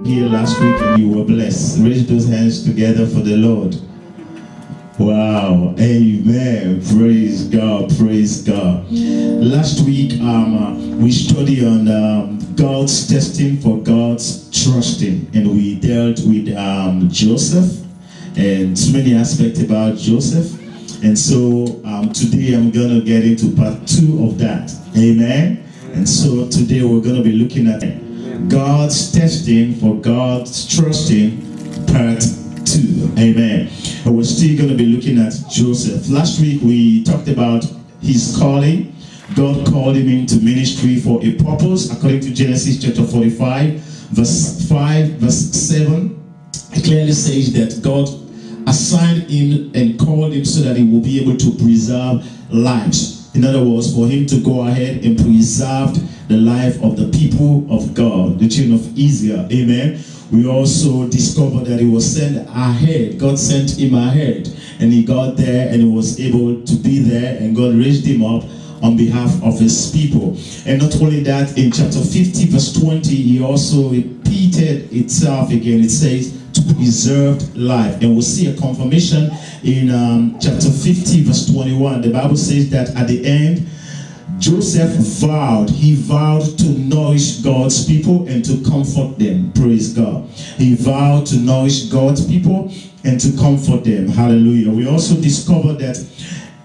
here last week and you were blessed. Raise those hands together for the Lord. Wow, amen. Praise God, praise God. Last week we studied on God's testing for God's trusting, and we dealt with Joseph and so many aspects about Joseph. And so today I'm going to get into part 2 of that. Amen. And so today we're going to be looking at God's testing for God's trusting, part 2. Amen. And we're still going to be looking at Joseph. Last week we talked about his calling. God called him into ministry for a purpose, according to Genesis chapter 45, verse 5, verse 7. It clearly says that God assigned him and called him so that he will be able to preserve lives. In other words, for him to go ahead and preserve the life of the people of God, the children of Israel. Amen. We also discovered that he was sent ahead. God sent him ahead, and he got there and he was able to be there, and God raised him up on behalf of his people. And not only that, in chapter 50 verse 20, he also repeated itself again. It says to preserve life, and we'll see a confirmation in chapter 50 verse 21. The Bible says that at the end, Joseph vowed to nourish God's people and to comfort them. Praise God. He vowed to nourish God's people and to comfort them. Hallelujah. We also discovered that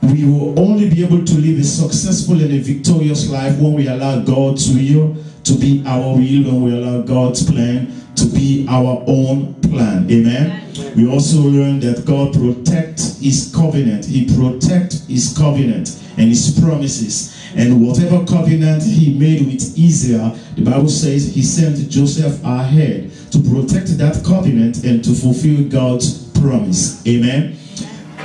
we will only be able to live a successful and a victorious life when we allow God's will to be our will, when we allow God's plan to be our own plan. Amen. We also learned that God protects his covenant. He protects his covenant and his promises. And whatever covenant he made with Israel, the Bible says he sent Joseph ahead to protect that covenant and to fulfill God's promise. Amen.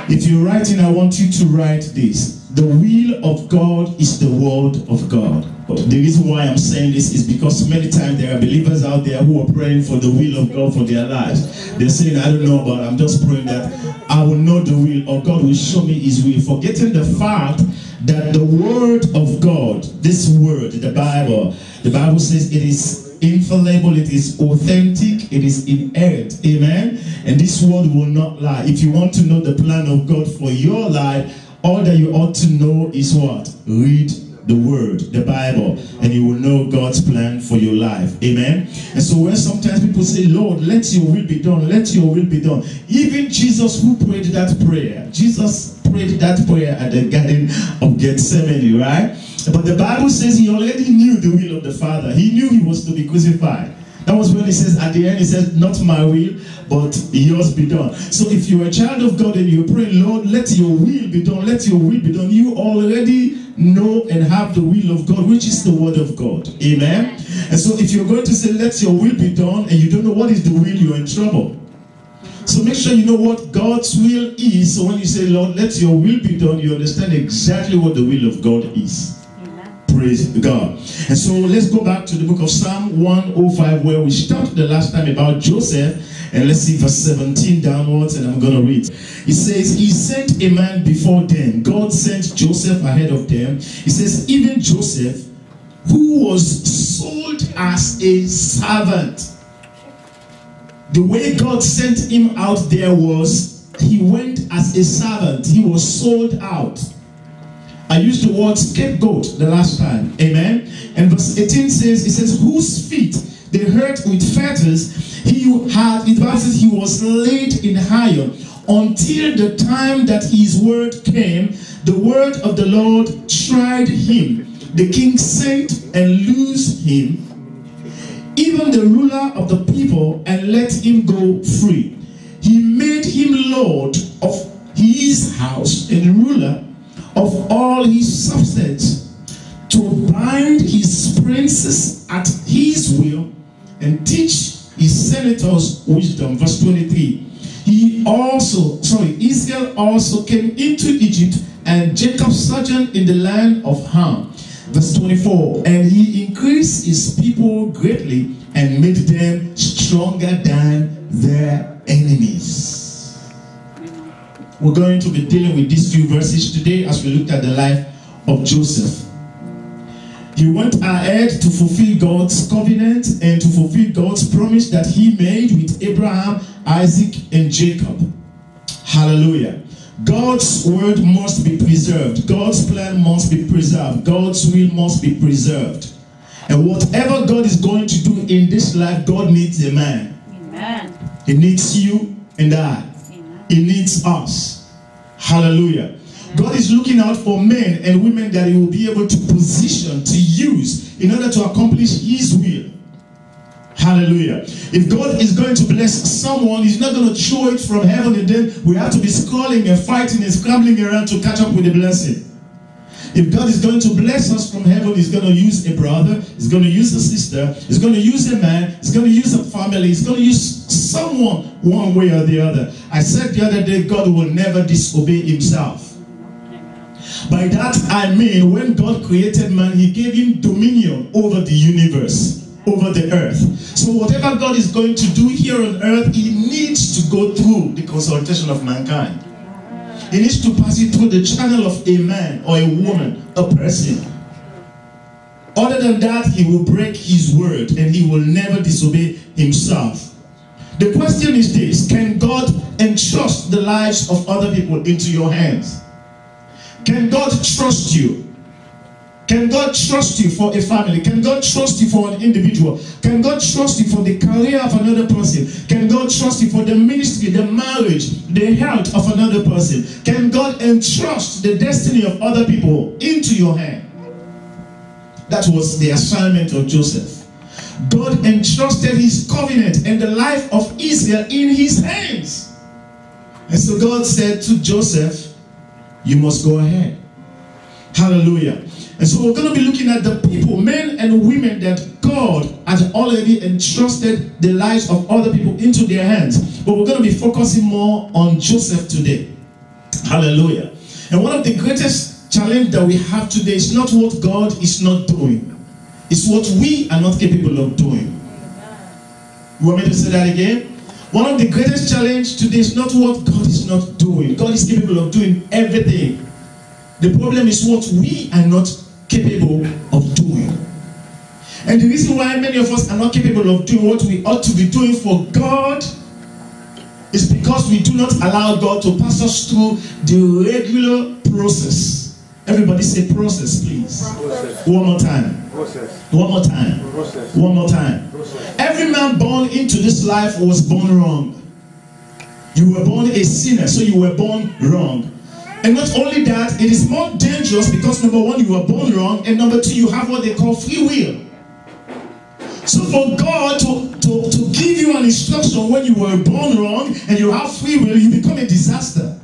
If you're writing, I want you to write this. The will of God is the word of God. The reason why I'm saying this is because many times there are believers out there who are praying for the will of God for their lives. They're saying, I don't know, but I'm just praying that I will know the will, or God will show me his will, forgetting the fact that the word of God, this word, the Bible says it is infallible, it is authentic, it is inerrant. Amen. And this word will not lie. If you want to know the plan of God for your life, all that you ought to know is what? Read the word, the Bible, and you will know God's plan for your life. Amen. And so when sometimes people say, Lord, let your will be done, let your will be done. Even Jesus, who prayed that prayer, Jesus prayed that prayer at the Garden of Gethsemane, right? But the Bible says he already knew the will of the Father. He knew he was to be crucified. That was when he says, at the end, he says, not my will, but yours be done. So if you're a child of God and you pray, Lord, let your will be done, let your will be done, you already know and have the will of God, which is the word of God. Amen. And so if you're going to say, let your will be done, and you don't know what is the will, you're in trouble. So make sure you know what God's will is. So when you say, Lord, let your will be done, you understand exactly what the will of God is. Praise God. And so let's go back to the book of Psalm 105, where we stopped the last time about Joseph. And let's see verse 17 downwards, and I'm going to read. It says, he sent a man before them. God sent Joseph ahead of them. It says, even Joseph, who was sold as a servant. The way God sent him out there was, he went as a servant. He was sold out. I used the word scapegoat the last time. Amen. And verse 18 says, it says, whose feet they hurt with fetters, it says he was laid in iron until the time that his word came. The word of the Lord tried him. The king sent and loosed him, even the ruler of the people, and let him go free. He made him lord of his house and ruler of all his substance, to bind his princes at his will and teach his senators wisdom. Verse 23. Israel also came into Egypt, and Jacob sojourned in the land of Ham. Verse 24. And he increased his people greatly and made them stronger than their enemies. We're going to be dealing with these few verses today as we look at the life of Joseph. He went ahead to fulfill God's covenant and to fulfill God's promise that he made with Abraham, Isaac, and Jacob. Hallelujah. God's word must be preserved. God's plan must be preserved. God's will must be preserved. And whatever God is going to do in this life, God needs a man. Amen. He needs you and I. Amen. He needs us. Hallelujah. God is looking out for men and women that he will be able to position, to use in order to accomplish his will. Hallelujah. If God is going to bless someone, he's not going to throw it from heaven and then we have to be scrolling and fighting and scrambling around to catch up with the blessing. If God is going to bless us from heaven, he's going to use a brother, he's going to use a sister, he's going to use a man, he's going to use a family, he's going to use someone one way or the other. I said the other day, God will never disobey himself. By that I mean, when God created man, he gave him dominion over the universe, over the earth. So whatever God is going to do here on earth, he needs to go through the consultation of mankind. He needs to pass it through the channel of a man or a woman, a person. Other than that, he will break his word and he will never disobey himself. The question is this: can God entrust the lives of other people into your hands? Can God trust you? Can God trust you for a family? Can God trust you for an individual? Can God trust you for the career of another person? Can God trust you for the ministry, the marriage, the health of another person? Can God entrust the destiny of other people into your hand? That was the assignment of Joseph. God entrusted his covenant and the life of Israel in his hands. And so God said to Joseph, you must go ahead. Hallelujah. And so we're going to be looking at the people, men and women, that God has already entrusted the lives of other people into their hands. But we're going to be focusing more on Joseph today. Hallelujah. And one of the greatest challenges that we have today is not what God is not doing. It's what we are not capable of doing. You want me to say that again? One of the greatest challenges today is not what God is not doing. God is capable of doing everything. The problem is what we are not capable of doing. And the reason why many of us are not capable of doing what we ought to be doing for God is because we do not allow God to pass us through the regular process. Everybody say process, please. Process. One more time. Process. One more time. Process. One more time. Process. Every man born into this life was born wrong. You were born a sinner, so you were born wrong. And not only that, it is more dangerous because number one, you were born wrong, and number two, you have what they call free will. So for God to give you an instruction when you were born wrong and you have free will, you become a disaster.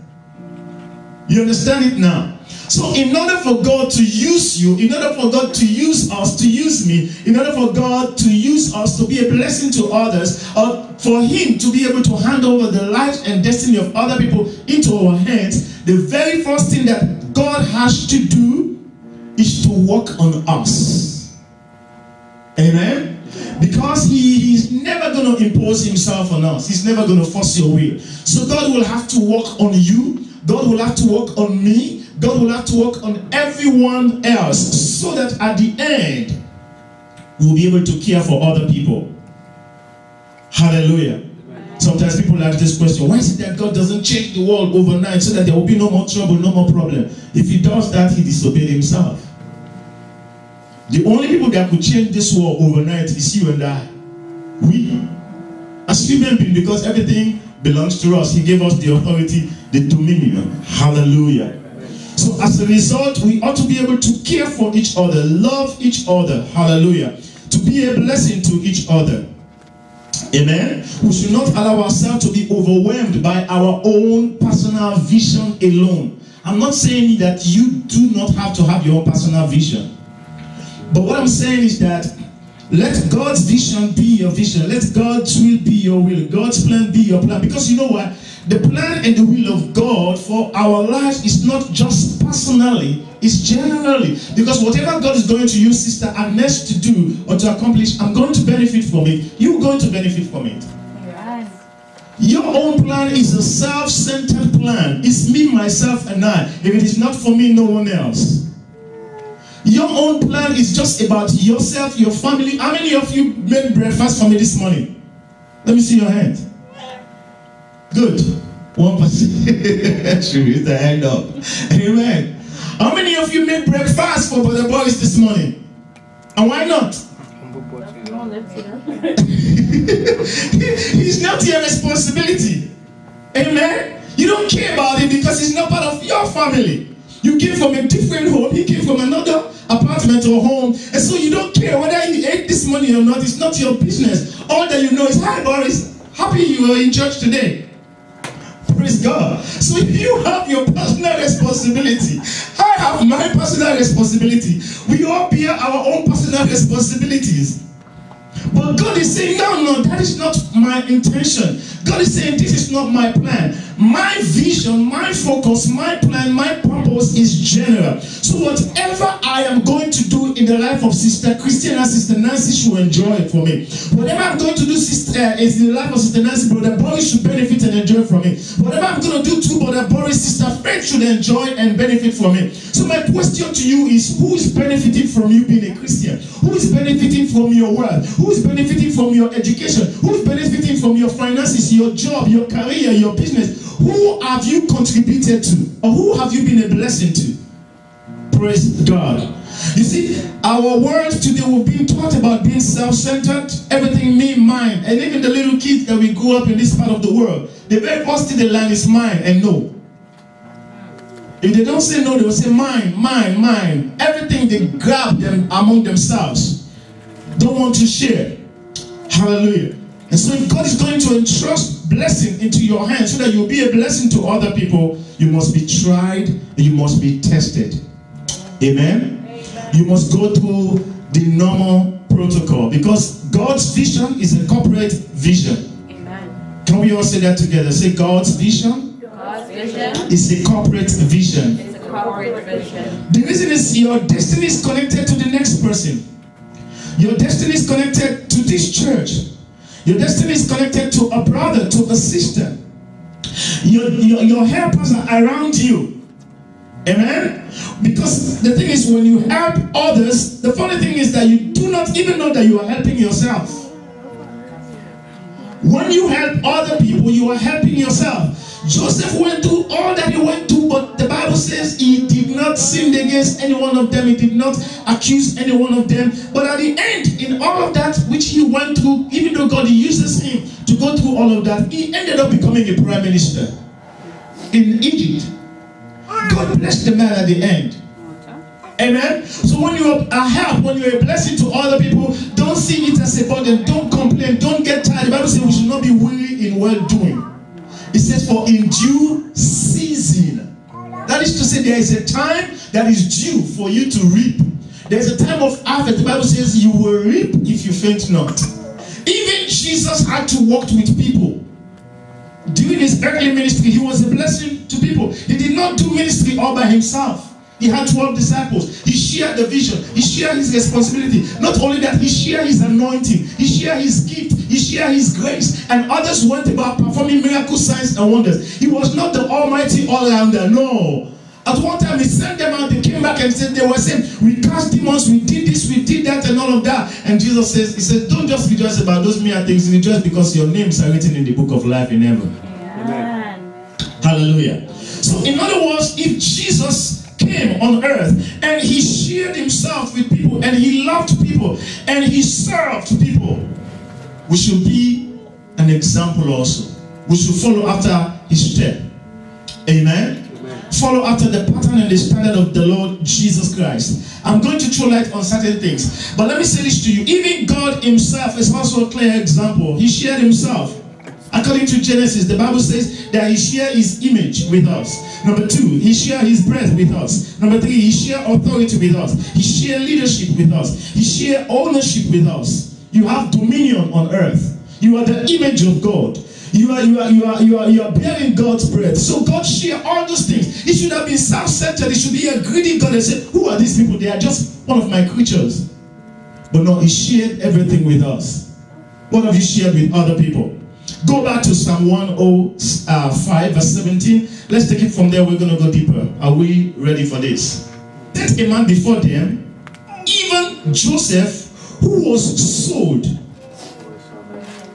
You understand it now? So in order for God to use you, in order for God to use us, to use me, in order for God to use us to be a blessing to others, or for him to be able to hand over the life and destiny of other people into our hands, the very first thing that God has to do is to work on us. Amen? Because he is never going to impose himself on us. He's never going to force your will. So God will have to work on you. God will have to work on me. God will have to work on everyone else so that at the end, we'll be able to care for other people. Hallelujah. Sometimes people ask this question: why is it that God doesn't change the world overnight so that there will be no more trouble, no more problem? If he does that, he disobeyed himself. The only people that could change this world overnight is you and I. We, as human beings, because everything belongs to us. He gave us the authority, the dominion. Hallelujah. So as a result, we ought to be able to care for each other, love each other. Hallelujah. To be a blessing to each other. Amen. We should not allow ourselves to be overwhelmed by our own personal vision alone. I'm not saying that you do not have to have your own personal vision. But what I'm saying is that let God's vision be your vision. Let God's will be your will. God's plan be your plan. Because you know what? The plan and the will of God for our lives is not just personally, it's generally. Because whatever God is going to use Sister Agnes to do or to accomplish, I'm going to benefit from it. You're going to benefit from it. Yes. Your own plan is a self-centered plan. It's me, myself, and I. If it is not for me, no one else. Your own plan is just about yourself, your family. How many of you made breakfast for me this morning? Let me see your hand. Good. 1%. Should raise the hand up. Amen. How many of you made breakfast for the boys this morning? And why not? It's not your responsibility. Amen. You don't care about it because it's not part of your family. You came from a different home. He came from another apartment or home. And so you don't care whether he ate this money or not. It's not your business. All that you know is, hi Boris, happy you were in church today. Praise God. So if you have your personal responsibility, I have my personal responsibility. We all bear our own personal responsibilities. But God is saying, no, that is not my intention. God is saying, this is not my plan. My vision, my focus, my plan, my purpose is general. So whatever I am going to do in the life of Sister Christian and Sister Nancy should enjoy it for me. Whatever I'm going to do is in the life of Sister Nancy, Brother Boris should benefit and enjoy from it. Whatever I'm going to do to Brother Boris, Sister Faith should enjoy and benefit from it. So my question to you is, who is benefiting from you being a Christian? Who is benefiting from your wealth? Who is benefiting from your education? Who is benefiting from your finances, your job, your career, your business? Who have you contributed to? Or who have you been a blessing to? Praise God. You see, our world today, we're being taught about being self-centered, everything me, mine. And even the little kids that we grew up in this part of the world, the very first thing they learn is mine and no. If they don't say no, they will say mine, mine, mine. Everything they grab them among themselves. Don't want to share. Hallelujah. And so if God is going to entrust blessing into your hands so that you'll be a blessing to other people, you must be tried and you must be tested. Amen? Amen. You must go through the normal protocol because God's vision is a corporate vision. Amen. Can we all say that together? Say God's vision. God's vision is a corporate vision. It's a corporate vision. The reason is your destiny is connected to the next person. Your destiny is connected to this church. Your destiny is connected to a brother, to a sister. Your helpers are around you. Amen? Because the thing is, when you help others, the funny thing is that you do not even know that you are helping yourself. When you help other people, you are helping yourself. Joseph went through all that he went through, but the Bible says he did not sin against any one of them. He did not accuse any one of them. But at the end, in all of that which he went through, even though God uses him to go through all of that, he ended up becoming a prime minister in Egypt. God blessed the man at the end. Amen? So when you are a help, when you're a blessing to other people, don't see it as a burden. Don't complain. Don't get tired. The Bible says we should not be weary in well-doing. It says, for in due season. That is to say, there is a time that is due for you to reap. There's a time of harvest. The Bible says you will reap if you faint not. Even Jesus had to walk with people. During his earthly ministry, he was a blessing to people. He did not do ministry all by himself. He had 12 disciples. He shared the vision. He shared his responsibility. Not only that, he shared his anointing. He shared his gift. He shared his grace. And others went about performing miracle signs and wonders. He was not the almighty all-rounder. No. At one time, he sent them out. They came back and said, they were saying, we cast demons, we did this, we did that, and all of that. And Jesus says, he said, don't just rejoice about those mere things. Rejoice because your names are written in the book of life in heaven. Amen. Hallelujah. So in other words, if Jesus came on earth and he shared himself with people and he loved people and he served people, we should be an example also. We should follow after his step. Amen? Follow after the pattern and the standard of the Lord Jesus Christ. I'm going to throw light on certain things, but let me say this to you. Even God himself is also a clear example. He shared himself. According to Genesis, the Bible says that he shared his image with us. Number 2, he shared his breath with us. Number 3, he shared authority with us. He shared leadership with us. He shared ownership with us. You have dominion on earth. You are the image of God. You are bearing God's breath. So God shared all those things. It should have been self-centered. It should be a greedy God and say, who are these people? They are just one of my creatures. But no, he shared everything with us. What have you shared with other people? Go back to Psalm 105 verse 17. Let's take it from there. We're going to go deeper. Are we ready for this? Set a man before them Joseph, who was sold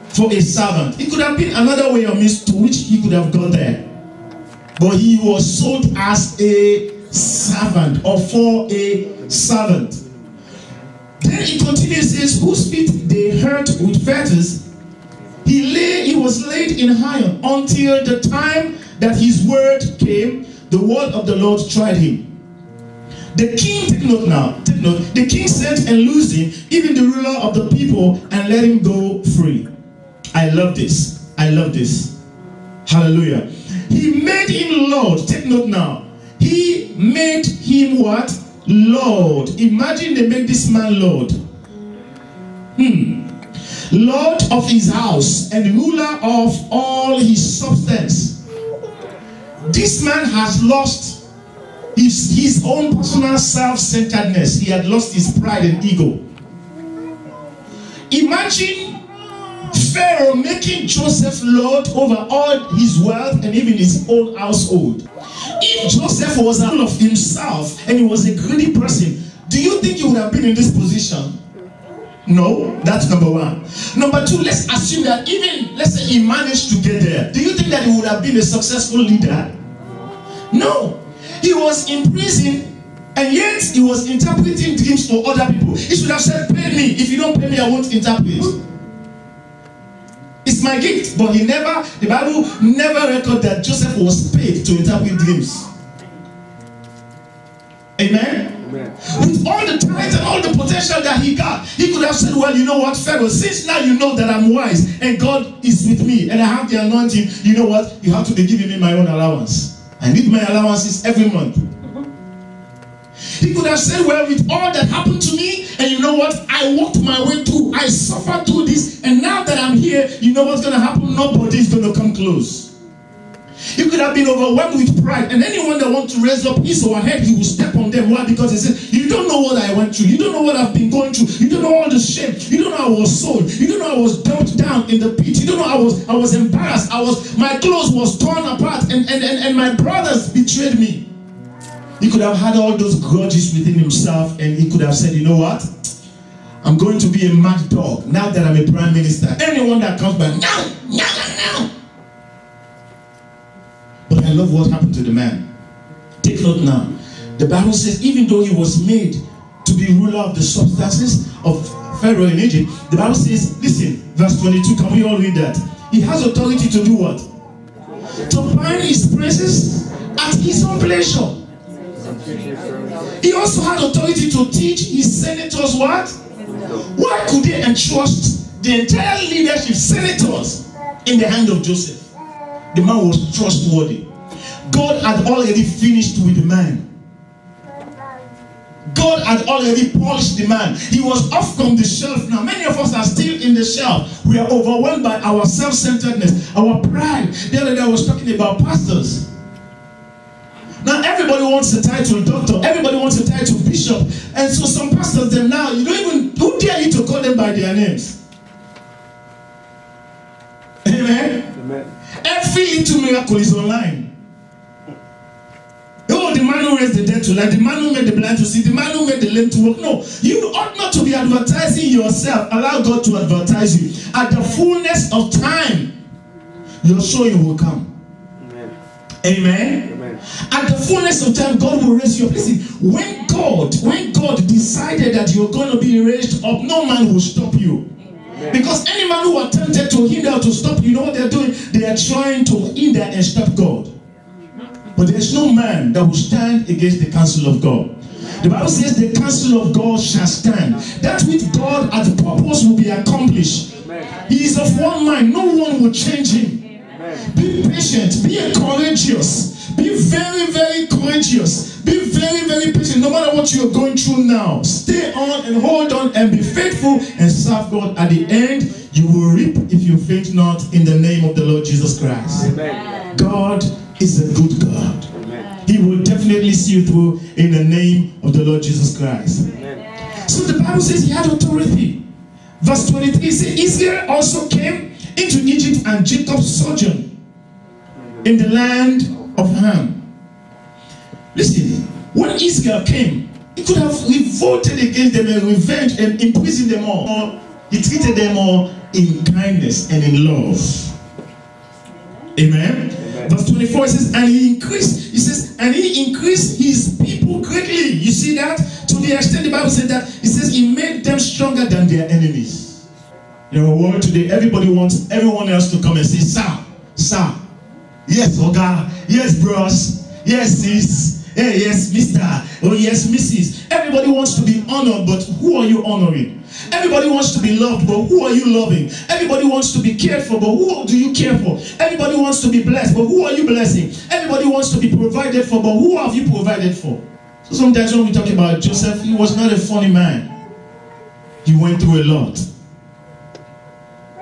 for a servant. It could have been another way or means to which he could have got there. But he was sold as a servant or for a servant. Then it continues, says, whose feet they hurt with fetters. He was laid in iron until the time that his word came. The word of the Lord tried him. The king, take note now, take note, the king sent and loosed him, even the ruler of the people, and let him go free. I love this. I love this. Hallelujah. He made him Lord. Take note now. He made him what? Lord. Imagine they make this man Lord. Lord of his house and ruler of all his substance. This man has lost his own personal self-centeredness. He had lost his pride and ego. Imagine Pharaoh making Joseph Lord over all his wealth and even his own household. If Joseph was full of himself and he was a greedy person, do you think he would have been in this position? No, that's number one. Number two, let's assume that even, let's say he managed to get there. Do you think that he would have been a successful leader? No. He was in prison and yet he was interpreting dreams for other people. He should have said, pay me. If you don't pay me, I won't interpret. It's my gift. But the Bible never recorded that Joseph was paid to interpret dreams. Amen? Amen. With all the talent and all the potential that he got, he could have said, well, you know what, Pharaoh, since now you know that I'm wise and God is with me and I have the anointing, you know what, you have to be giving me my own allowance. I need my allowances every month. He could have said, well, with all that happened to me, and you know what, I walked my way through, I suffered through this, and now that I'm here, you know what's going to happen? Nobody's going to come close. He could have been overwhelmed with pride, and anyone that wants to raise up his or her head, he will step on them. Why? Because he said, you don't know what I went through, you don't know what I've been going through, you don't know all the shame, you don't know I was sold, you don't know I was dumped down in the pit, you don't know I was embarrassed, my clothes was torn apart, and my brothers betrayed me. He could have had all those grudges within himself, and he could have said, you know what, I'm going to be a mad dog now that I'm a prime minister. Anyone that comes by, no. But I love what happened to the man. Take note now. The Bible says, even though he was made to be ruler of the substances of Pharaoh in Egypt, the Bible says, listen, verse 22, can we all read that? He has authority to do what? To bind his princes at his own pleasure. He also had authority to teach his senators what? Why could they entrust the entire leadership, senators, in the hand of Joseph? The man was trustworthy. God had already finished with the man. God had already polished the man. He was off from the shelf now. Many of us are still in the shelf. We are overwhelmed by our self-centeredness, our pride. The other day I was talking about pastors. Now everybody wants a title doctor. Everybody wants a title bishop. And so some pastors, them now, who dare you to call them by their names? Amen? Amen. Every little miracle is online. Oh, the man who raised the dead to life, the man who made the blind to see, the man who made the lame to walk. No, you ought not to be advertising yourself. Allow God to advertise you. At the fullness of time, your showing will come. Amen. Amen. Amen. At the fullness of time, God will raise you up. Listen, when God decided that you're going to be raised up, no man will stop you. Amen. Because any man who attempted to hinder or to stop, you know what they're doing? They are trying to hinder and stop God. But there is no man that will stand against the counsel of God. The Bible says the counsel of God shall stand. That which God has purpose will be accomplished. Amen. He is of one mind. No one will change him. Amen. Be patient. Be courageous. Be very, very courageous. Be very, very patient. No matter what you are going through now, stay on and hold on and be faithful and serve God. At the end, you will reap if you faint not, in the name of the Lord Jesus Christ. Amen. God is a good God. Amen. He will definitely see you through in the name of the Lord Jesus Christ. Amen. So the Bible says he had authority. Verse 23 says, Israel also came into Egypt, and Jacob sojourned in the land of Ham. Listen, when Israel came He could have revolted against them and revenged and imprisoned them all. He treated them all in kindness and in love. Amen. Verse 24 says, and he increased. He says, and he increased his people greatly. You see that? To the extent the Bible said that, it says he made them stronger than their enemies. In our world today, everybody wants everyone else to come and say, sir, yes, Oga, yes, bros, yes, sis, hey, yes, mister, oh, yes, Mrs. Everybody wants to be honored, but who are you honoring? Everybody wants to be loved, but who are you loving? Everybody wants to be cared for, but who do you care for? Everybody wants to be blessed, but who are you blessing? Everybody wants to be provided for, but who have you provided for? So sometimes when we talk about Joseph, he was not a funny man. He went through a lot.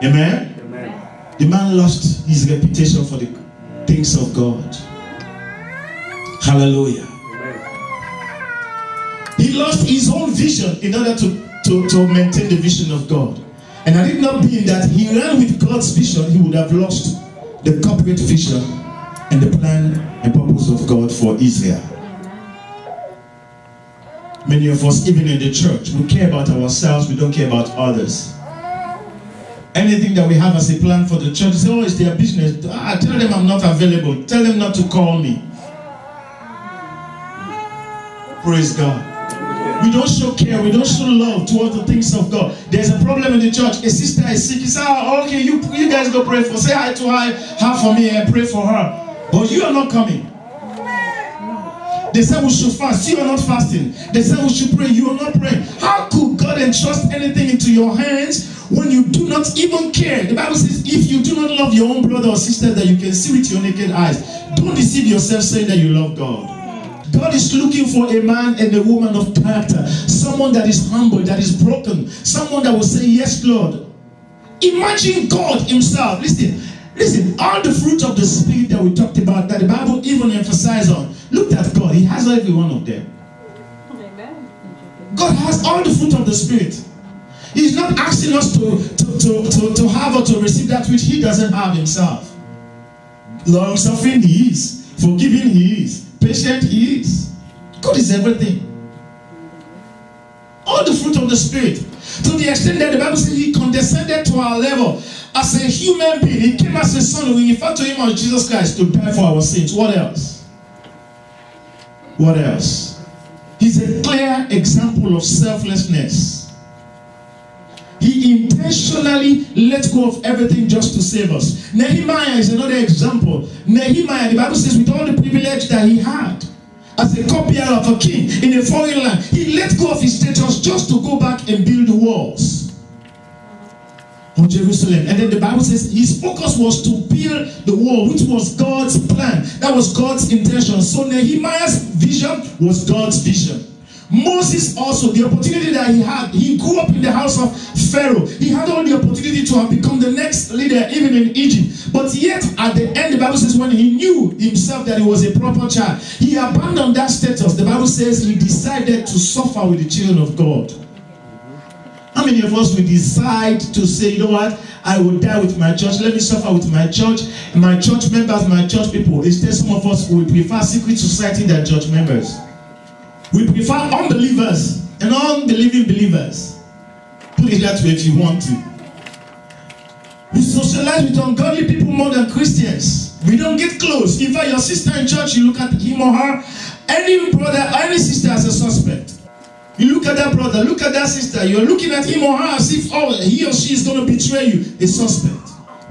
Amen? Amen. The man lost his reputation for the things of God. Hallelujah. Amen. He lost his own vision in order to maintain the vision of God. And had it not been that he ran with God's vision, he would have lost the corporate vision and the plan and purpose of God for Israel. Many of us, even in the church, we care about ourselves, we don't care about others. Anything that we have as a plan for the church, say, oh, it's their business. Tell them I'm not available. Tell them not to call me. Praise God. We don't show care, we don't show love towards the things of God. There's a problem in the church. A sister is sick. You say, oh, okay, you guys go pray for. Say hi to her for me and pray for her. But you are not coming. They say we should fast. You are not fasting. They say we should pray. You are not praying. How could God entrust anything into your hands when you do not even care? The Bible says, if you do not love your own brother or sister that you can see with your naked eyes, don't deceive yourself saying that you love God. God is looking for a man and a woman of character. Someone that is humble, that is broken. Someone that will say, yes, Lord. Imagine God himself. Listen, all the fruit of the Spirit that we talked about, that the Bible even emphasized on, look at God. He has every one of them. Amen. God has all the fruit of the Spirit. He's not asking us to have or to receive that which he doesn't have himself. Long-suffering he is. Forgiving he is. Patient he is. God is everything. All the fruit of the Spirit. To the extent that the Bible says he condescended to our level as a human being. He came as a son. We refer to him as Jesus Christ to die for our sins. What else? What else? He's a clear example of selflessness. He intentionally let go of everything just to save us. Nehemiah is another example. Nehemiah, the Bible says, with all the privilege that he had as a cupbearer of a king in a foreign land, he let go of his status just to go back and build the walls of Jerusalem. And then the Bible says his focus was to build the wall, which was God's plan. That was God's intention. So Nehemiah's vision was God's vision. Moses also, the opportunity that he had, he grew up in the house of Pharaoh. He had all the opportunity to have become the next leader even in Egypt. But yet, at the end, the Bible says when he knew himself that he was a proper child, he abandoned that status. The Bible says he decided to suffer with the children of God. How many of us will decide to say, you know what, I will die with my church, let me suffer with my church members, my church people. Instead, some of us will prefer secret society than church members. We prefer unbelievers and unbelieving believers. Put it that way if you want to. We socialize with ungodly people more than Christians. We don't get close. In fact, your sister in church, you look at him or her, any brother, any sister as a suspect. You look at that brother, look at that sister, you're looking at him or her as if he or she is going to betray you. A suspect.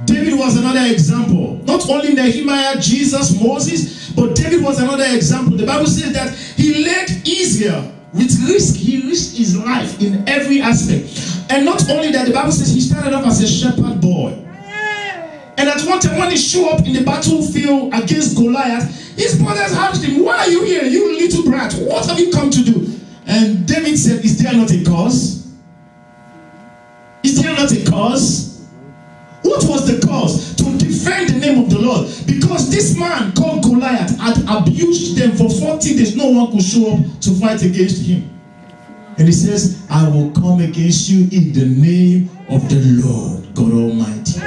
David was another example. Not only Nehemiah, Jesus, Moses, but David was another example. The Bible says that he led Israel with risk. He risked his life in every aspect. And not only that, the Bible says he started off as a shepherd boy. And at one time when he showed up in the battlefield against Goliath, his brothers asked him, why are you here, you little brat? What have you come to do? And David said, is there not a cause? Is there not a cause? What was the cause? To defend the name of the Lord. Because this man called Goliath had abused them for 40 days. No one could show up to fight against him. And he says, I will come against you in the name of the Lord God Almighty.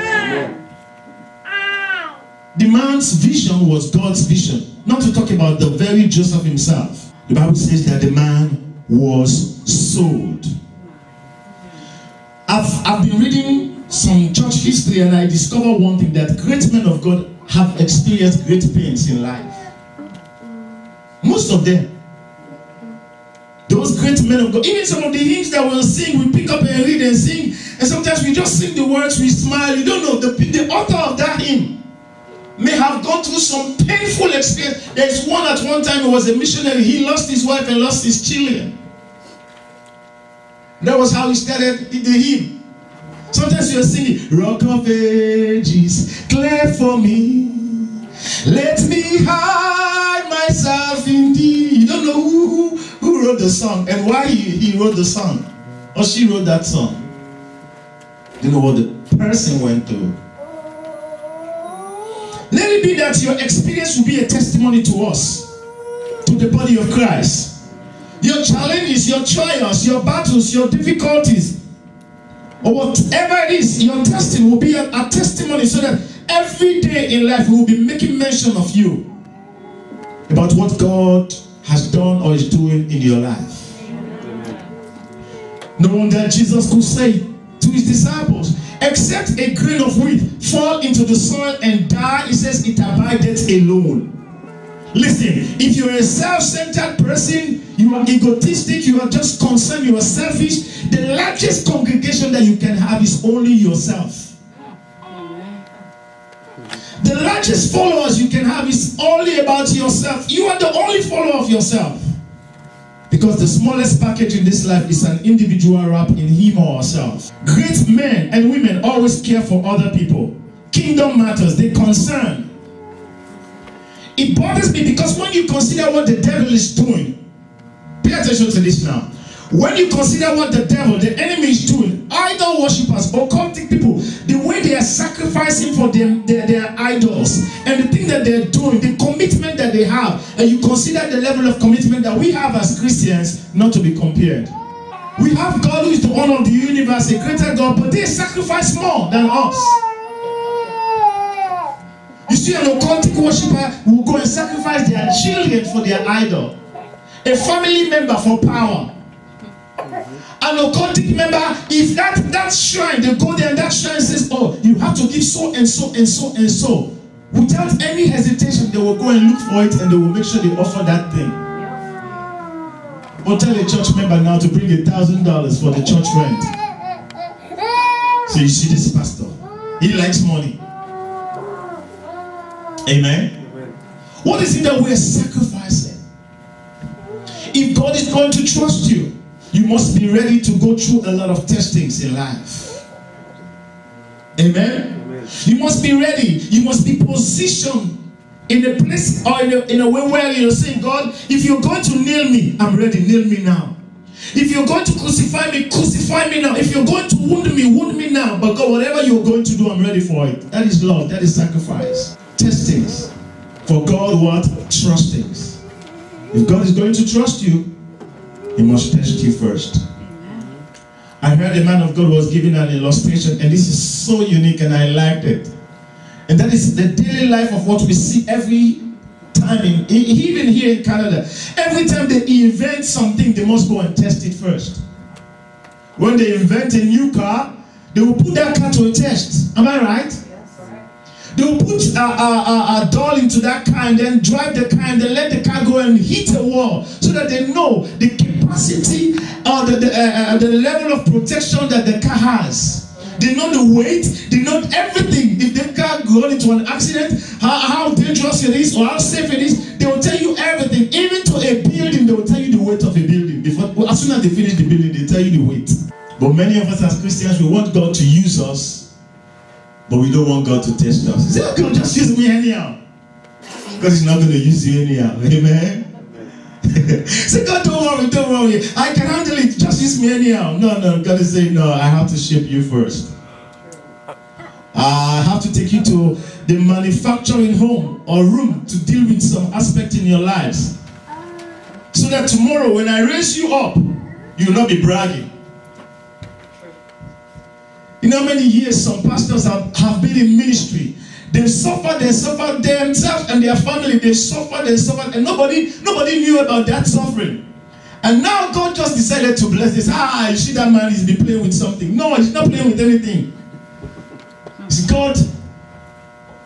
The man's vision was God's vision. Not to talk about the very Joseph himself. The Bible says that the man was sold. I've been reading some church history, and I discovered one thing, that great men of God have experienced great pains in life. Most of them. Those great men of God, even some of the hymns that we'll sing, we pick up and read and sing, and sometimes we just sing the words, we smile. You don't know, the author of that hymn may have gone through some painful experience. There's one at one time, he was a missionary, he lost his wife and lost his children. That was how he started the hymn. Sometimes you're singing, Rock of Ages, clear for me, let me hide myself in thee. You don't know who wrote the song and why he wrote the song, or she wrote that song. You know what the person went through. Let it be that your experience will be a testimony to us, to the body of Christ. Your challenges, your trials, your battles, your difficulties, or whatever it is, your testing will be a testimony, so that every day in life we will be making mention of you, about what God has done or is doing in your life. No wonder Jesus could say to his disciples, except a grain of wheat fall into the soil and die, he says, it abideth alone. Listen, if you're a self-centered person, you are egotistic, you are just concerned, you are selfish, the largest congregation that you can have is only yourself. The largest followers you can have is only about yourself. You are the only follower of yourself. Because the smallest package in this life is an individual wrap in him or herself. Great men and women always care for other people. Kingdom matters, they concern. It bothers me because when you consider what the devil is doing, pay attention to this now. When you consider what the devil, the enemy is doing, idol worshippers, occultic people, the way they are sacrificing for their idols, and the thing that they're doing, the commitment that they have, and you consider the level of commitment that we have as Christians, not to be compared. We have God who is the owner of the universe, a greater God, but they sacrifice more than us. You see, an occultic worshipper will go and sacrifice their children for their idol, a family member for power. An occultic member, if that shrine, they go there and that shrine says, oh, you have to give so and so and so and so. Without any hesitation, they will go and look for it and they will make sure they offer that thing. Or tell a church member now to bring $1,000 for the church rent. So you see this pastor, he likes money. Amen? What is it that we're sacrificing? If God is going to trust you, you must be ready to go through a lot of testings in life. Amen? Amen. You must be ready. You must be positioned in a place or in a way where you're saying, God, if you're going to nail me, I'm ready. Nail me now. If you're going to crucify me now. If you're going to wound me now. But God, whatever you're going to do, I'm ready for it. That is love. That is sacrifice. Testings. For God, what? Trustings. If God is going to trust you, He must test you first. I heard a man of God was giving an illustration, and this is so unique and I liked it. And that is the daily life of what we see every time, even here in Canada. Every time they invent something, they must go and test it first. When they invent a new car, they will put that car to a test. Am I right? They will put a doll into that car and then drive the car and then let the car go and hit a wall so that they know the capacity or the level of protection that the car has. They know the weight, they know everything. If the car goes into an accident, how dangerous it is or how safe it is, they will tell you everything. Even to a building, they will tell you the weight of a building. As soon as they finish the building, they tell you the weight. But many of us as Christians, we want God to use us, but we don't want God to test us. He said, okay, just use me anyhow. God is not going to use you anyhow. Amen? Say, God, don't worry. I can handle it. Just use me anyhow. No. God is saying, no, I have to shape you first. I have to take you to the manufacturing home or room to deal with some aspect in your lives. So that tomorrow when I raise you up, you will not be bragging. You know how many years some pastors have been in ministry. They suffered themselves and their family. They suffered, and nobody knew about that suffering. And now God just decided to bless this. You see that man is been playing with something. No, he's not playing with anything. It's God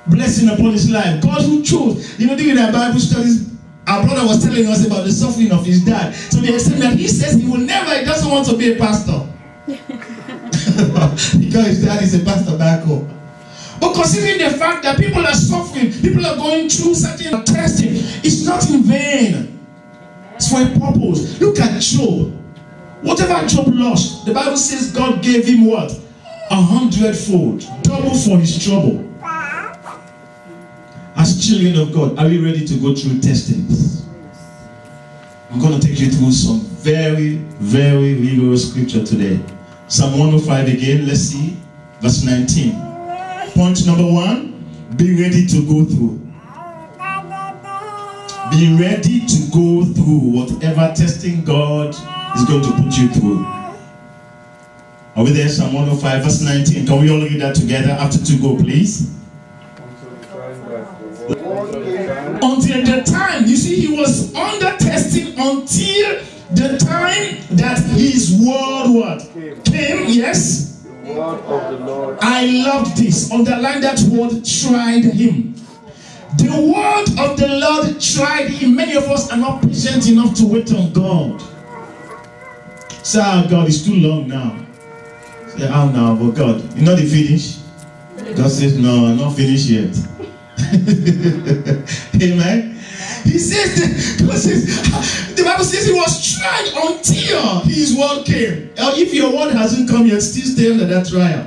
blessing upon his life. God who chose. You know, during our Bible studies, our brother was telling us about the suffering of his dad. So they explained that he says he doesn't want to be a pastor. Because his dad is a pastor back home. But considering the fact that people are suffering, people are going through certain testing, it's not in vain. It's for a purpose. Look at Job. Whatever Job lost, the Bible says God gave him what? 100-fold. Double for his trouble. As children of God, are we ready to go through testings? I'm going to take you through some very, very rigorous scripture today. Psalm 105 again, let's see. Verse 19. Point number 1, be ready to go through. Be ready to go through whatever testing God is going to put you through. Are we there? Psalm 105 verse 19. Can we all read that together? After 2 go, please. Until the time, you see, he was under testing until the time that his word came. Yes. The word of the Lord. I loved this. Underline that word, tried him. The word of the Lord tried him. Many of us are not patient enough to wait on God. Say, God, it's too long now. Say, how now? But God, you know the finish? God says, no, I'm not finished yet. Amen. He says, the Bible says he was tried until his word came. If your word hasn't come yet, still stay under that trial.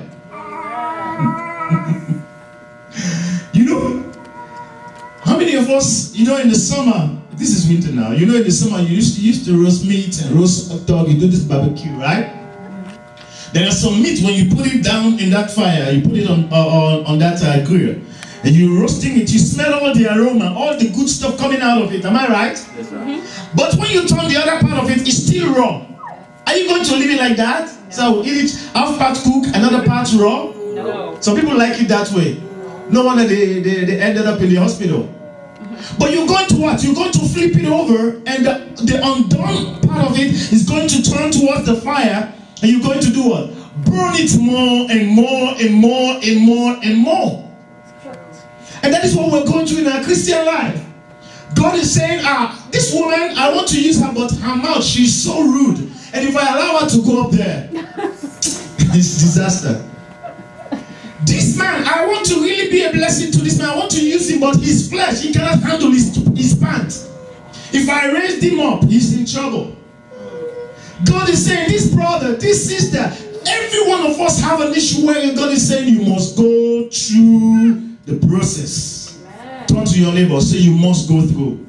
You know, how many of us, you know, in the summer, this is winter now, you know, in the summer you used to roast meat and roast hot dog, you do this barbecue, right? There are some meat, when you put it down in that fire, you put it on that grill, and you're roasting it, you smell all the aroma, all the good stuff coming out of it. Am I right? Yes, sir. But when you turn the other part of it, it's still raw. Are you going to leave it like that? No. So eat it half part cooked, another part raw? No. Some people like it that way. No wonder they ended up in the hospital. But you're going to what? You're going to flip it over, and the undone part of it is going to turn towards the fire, and you're going to do what? Burn it more and more and more and more and more. And that is what we're going through in our Christian life. God is saying, this woman, I want to use her, but her mouth, she's so rude. And if I allow her to go up there, it's disaster. This man, I want to really be a blessing to this man. I want to use him, but his flesh, he cannot handle his pants. If I raise him up, he's in trouble. God is saying, this brother, this sister, every one of us have an issue where God is saying you must go through the process. Turn to your neighbor, say you must go through.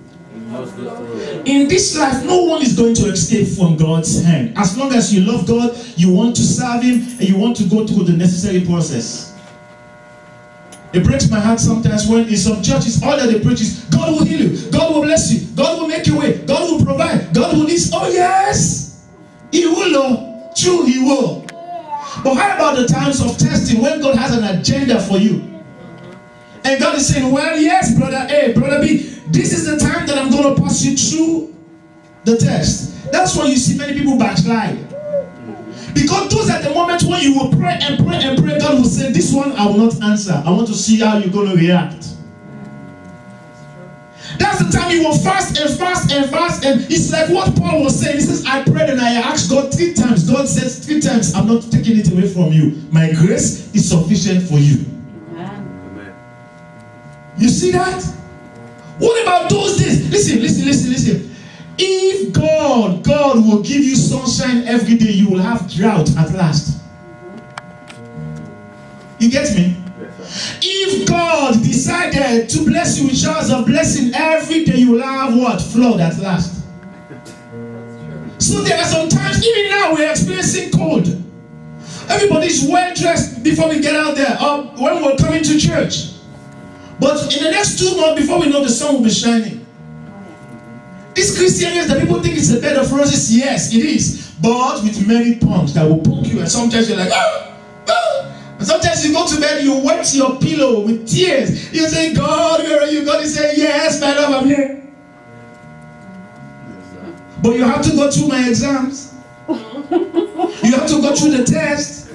In this life, no one is going to escape from God's hand. As long as you love God, you want to serve him, and you want to go through the necessary process. It breaks my heart sometimes when in some churches, all that they preach is, God will heal you, God will bless you, God will make you way, God will provide, God will this. Oh yes, he will, oh, true, he will. But how about the times of testing when God has an agenda for you? And God is saying, well, yes, brother A, brother B, this is the time that I'm going to pass you through the test. That's why you see many people backslide. Because those are the moments when you will pray and pray and pray, God will say, this one I will not answer. I want to see how you're going to react. That's the time you will fast and fast and fast. And it's like what Paul was saying. He says, I prayed and I asked God 3 times. God says 3 times, I'm not taking it away from you. My grace is sufficient for you. Amen. You see that? What about those days? Listen. If God will give you sunshine every day, you will have drought at last. You get me? If God decided to bless you with showers of blessing every day, you will have what? Flood at last. So there are some times, even now we're experiencing cold. Everybody's well dressed before we get out there, or when we're coming to church. But in the next 2 months, before we know, the sun will be shining. This Christianity that people think it's a bed of roses, yes, it is. But with many tongues that will poke you, and sometimes you're like, And sometimes you go to bed, you wet your pillow with tears. You say, God, where are you? God is saying, yes, my love, I'm here. But you have to go through my exams. You have to go through the test.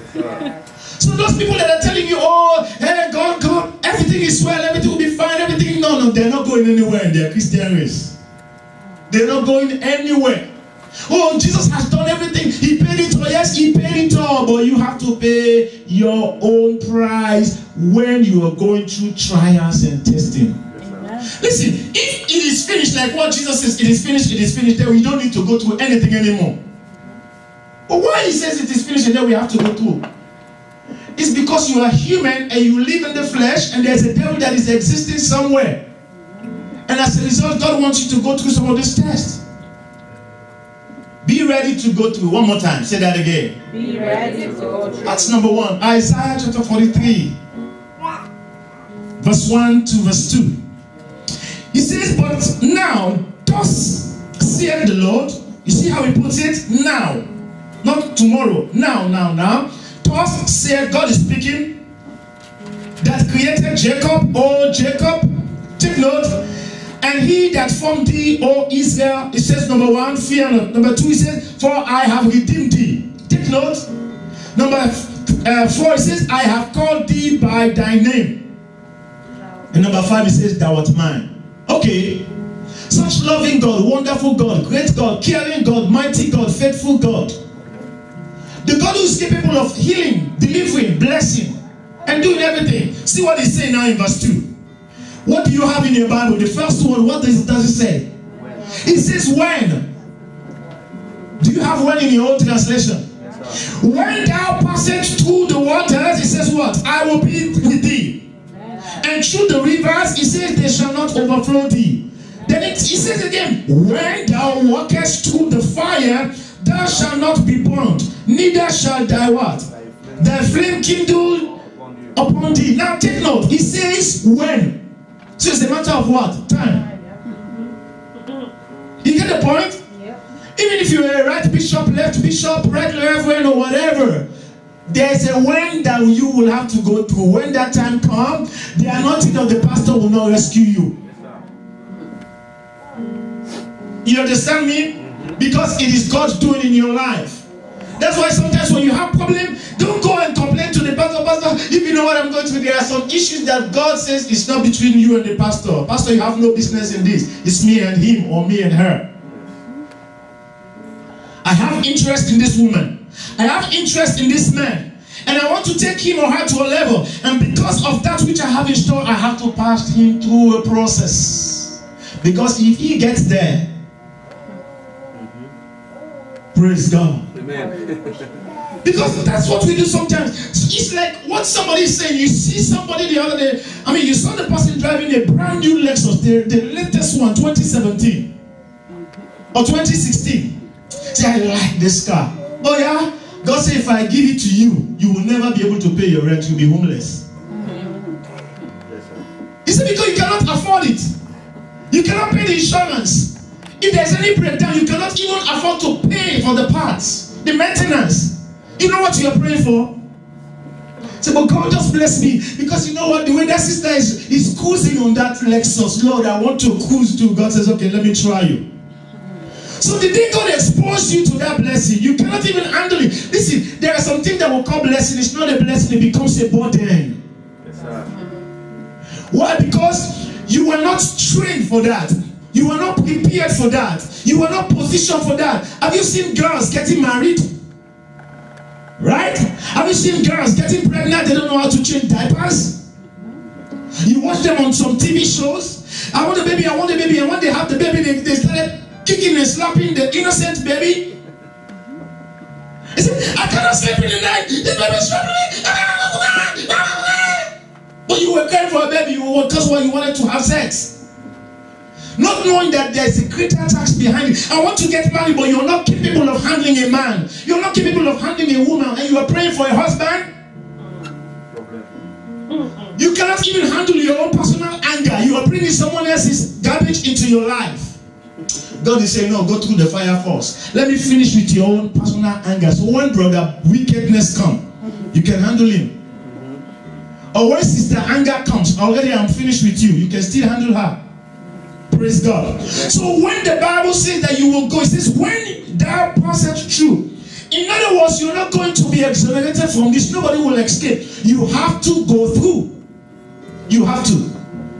So those people that are telling you, oh, hey, God, everything is well, everything will be fine, everything. No, they're not going anywhere in their Christian race. They're not going anywhere. Oh, Jesus has done everything. He paid it all. Yes, he paid it all. But you have to pay your own price when you are going through trials and testing. Listen, if it is finished, like what Jesus says, it is finished, then we don't need to go through anything anymore. But why he says it is finished and then we have to go through? It's because you are human and you live in the flesh and there's a devil that is existing somewhere. And as a result, God wants you to go through some of these tests. Be ready to go through. One more time. Say that again. Be ready to go through. That's number 1. Isaiah chapter 43. Verse 1 to verse 2. He says, but now, thus saith the Lord. You see how he puts it? Now. Not tomorrow. Now. Thus saith, God is speaking, that created Jacob, O Jacob. Take note. And he that formed thee, O Israel. It says, number 1, fear not. Number 2, it says, for I have redeemed thee. Take note. Number 4, it says, I have called thee by thy name. And number 5, it says, thou art mine. Okay, such loving God, wonderful God, great God, caring God, mighty God, faithful God. The God who is capable of healing, delivering, blessing, and doing everything. See what he's saying now in verse 2. What do you have in your Bible? The first one, what does it say? It says when. Do you have when in your own translation? When thou passest through the waters, it says what? I will be with thee. And through the rivers, it says they shall not overflow thee. Then it says again, when thou walkest through the fire, thou shalt not be burned, neither shall thy what? Thy flame kindle upon thee. Now take note, it says when. So it's a matter of what? Time. You get the point? Even if you're a right bishop, left bishop, right reverend, or whatever, there's a when that you will have to go through. When that time comes, the anointing of the pastor will not rescue you. You understand me? Because it is God's doing in your life. That's why sometimes when you have problems, don't go and complain to the pastor. Pastor, if you know what I'm going through, there are some issues that God says it's not between you and the pastor. Pastor, you have no business in this. It's me and him or me and her. I have interest in this woman. I have interest in this man. And I want to take him or her to a level. And because of that which I have in store, I have to pass him through a process. Because if he gets there, praise God. Amen. Because that's what we do sometimes. It's like what somebody is saying. You see somebody the other day. I mean, you saw the person driving a brand new Lexus, the latest one, 2017 or 2016. Say, I like this car. Oh yeah? God said, if I give it to you, you will never be able to pay your rent. You'll be homeless. He said, because you cannot afford it. You cannot pay the insurance. If there's any breakdown, you cannot even afford to pay for the parts, the maintenance. You know what you are praying for? Say, but God just bless me. Because you know what? The way that sister is cruising on that Lexus, Lord, I want to cruise too. God says, okay, let me try you. So the day God exposed you to that blessing, you cannot even handle it. Listen, there are some things that will call blessing. It's not a blessing, it becomes a burden. Yes, sir. Why? Because you were not trained for that. You were not prepared for that. You were not positioned for that. Have you seen girls getting married? Right? Have you seen girls getting pregnant? They don't know how to change diapers. You watch them on some TV shows. I want a baby, I want a baby. And when they have the baby, they started kicking and slapping the innocent baby. He said, I cannot sleep in the night. This baby is slapping me. But you were caring for a baby because you wanted to have sex. Not knowing that there is a greater task behind it. I want to get married, but you're not capable of handling a man. You're not capable of handling a woman, and you are praying for a husband. You cannot even handle your own personal anger. You are bringing someone else's garbage into your life. God is saying, no, go through the fire first. Let me finish with your own personal anger. So when brother wickedness comes, you can handle him. Or when sister anger comes, already I'm finished with you. You can still handle her. Praise God. So when the Bible says that you will go, it says when thou passest through. In other words, you're not going to be exonerated from this. Nobody will escape. You have to go through. You have to.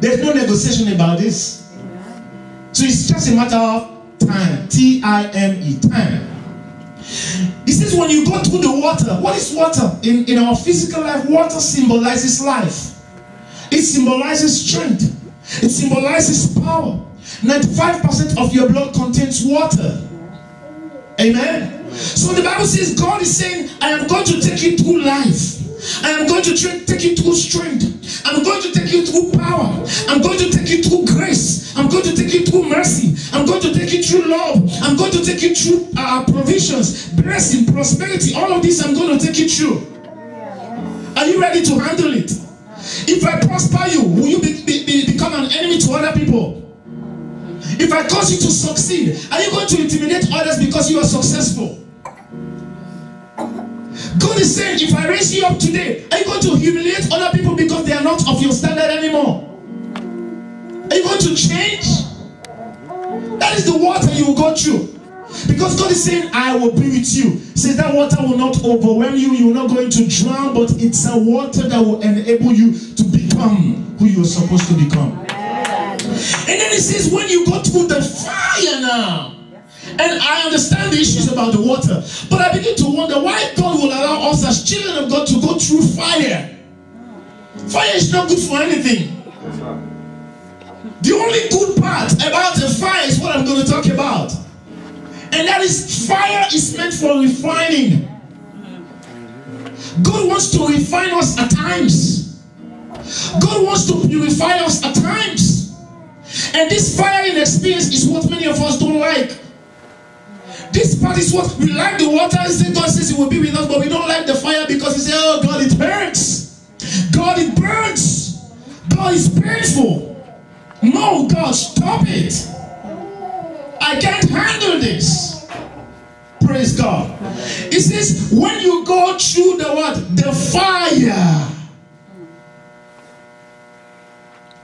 There's no negotiation about this. So it's just a matter of time. T-I-M-E, time. It says when you go through the water, what is water? In our physical life, water symbolizes life. It symbolizes strength. It symbolizes power. 95% of your blood contains water. Amen. So the Bible says, God is saying, I am going to take you through life. I am going to take you through strength. I'm going to take you through power. I'm going to take you through grace. I'm going to take you through mercy. I'm going to take you through love. I'm going to take you through provisions, blessing, prosperity. All of this I'm going to take you through. Are you ready to handle it? If I prosper you, will you become an enemy to other people? If I cause you to succeed, are you going to intimidate others because you are successful? God is saying, if I raise you up today, are you going to humiliate other people because they are not of your standard anymore? Are you going to change? That is the water you will go through. Because God is saying, I will be with you. He says that water will not overwhelm you. You're not going to drown, but it's a water that will enable you to become who you're supposed to become. And then it says, when you go through the fire now, and I understand the issues about the water, but I begin to wonder why God will allow us as children of God to go through fire. Fire is not good for anything. The only good part about the fire is what I'm going to talk about. And that is, fire is meant for refining. God wants to refine us at times. God wants to purify us at times. And this firing experience is what many of us don't like. This part is what we like the water. God says He will be with us, but we don't like the fire because we say, oh God, it hurts. God, it burns. God, is painful. No, God, stop it. I can't handle this. Praise God. It says, when you go through the what? The fire.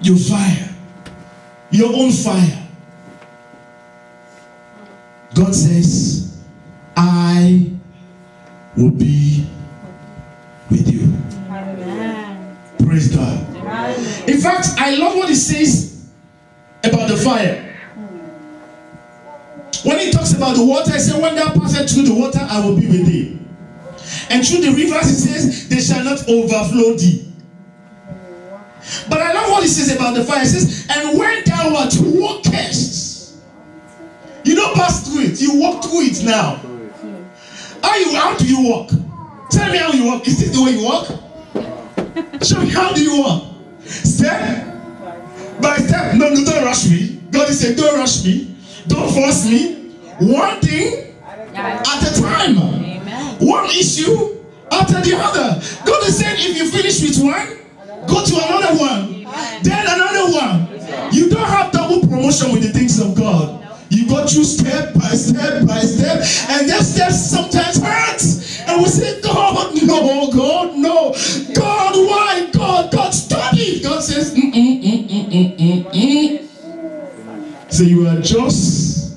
Your fire. Your own fire. God says, I will be with you. Amen. Praise God. Amen. In fact, I love what He says about the fire. When He talks about the water, He said, when thou passest through the water, I will be with thee. And through the rivers, He says, they shall not overflow thee. But I love what He says about the fire. He says, and when thou walkest, you don't pass through it, you walk through it now. How do you walk? Tell me how you walk. Is this the way you walk? Show me, how do you walk? Step by step. No, don't rush me. God is saying, don't rush me. Don't force me. One thing at a time. One issue after the other. God is saying, if you finish with one, go to another one. Then another one. You don't have double promotion with the things of God. You go through step by step by step, and that step sometimes hurts. And we say, God, no, God, no. God, why? God, stop it. God says, So you are just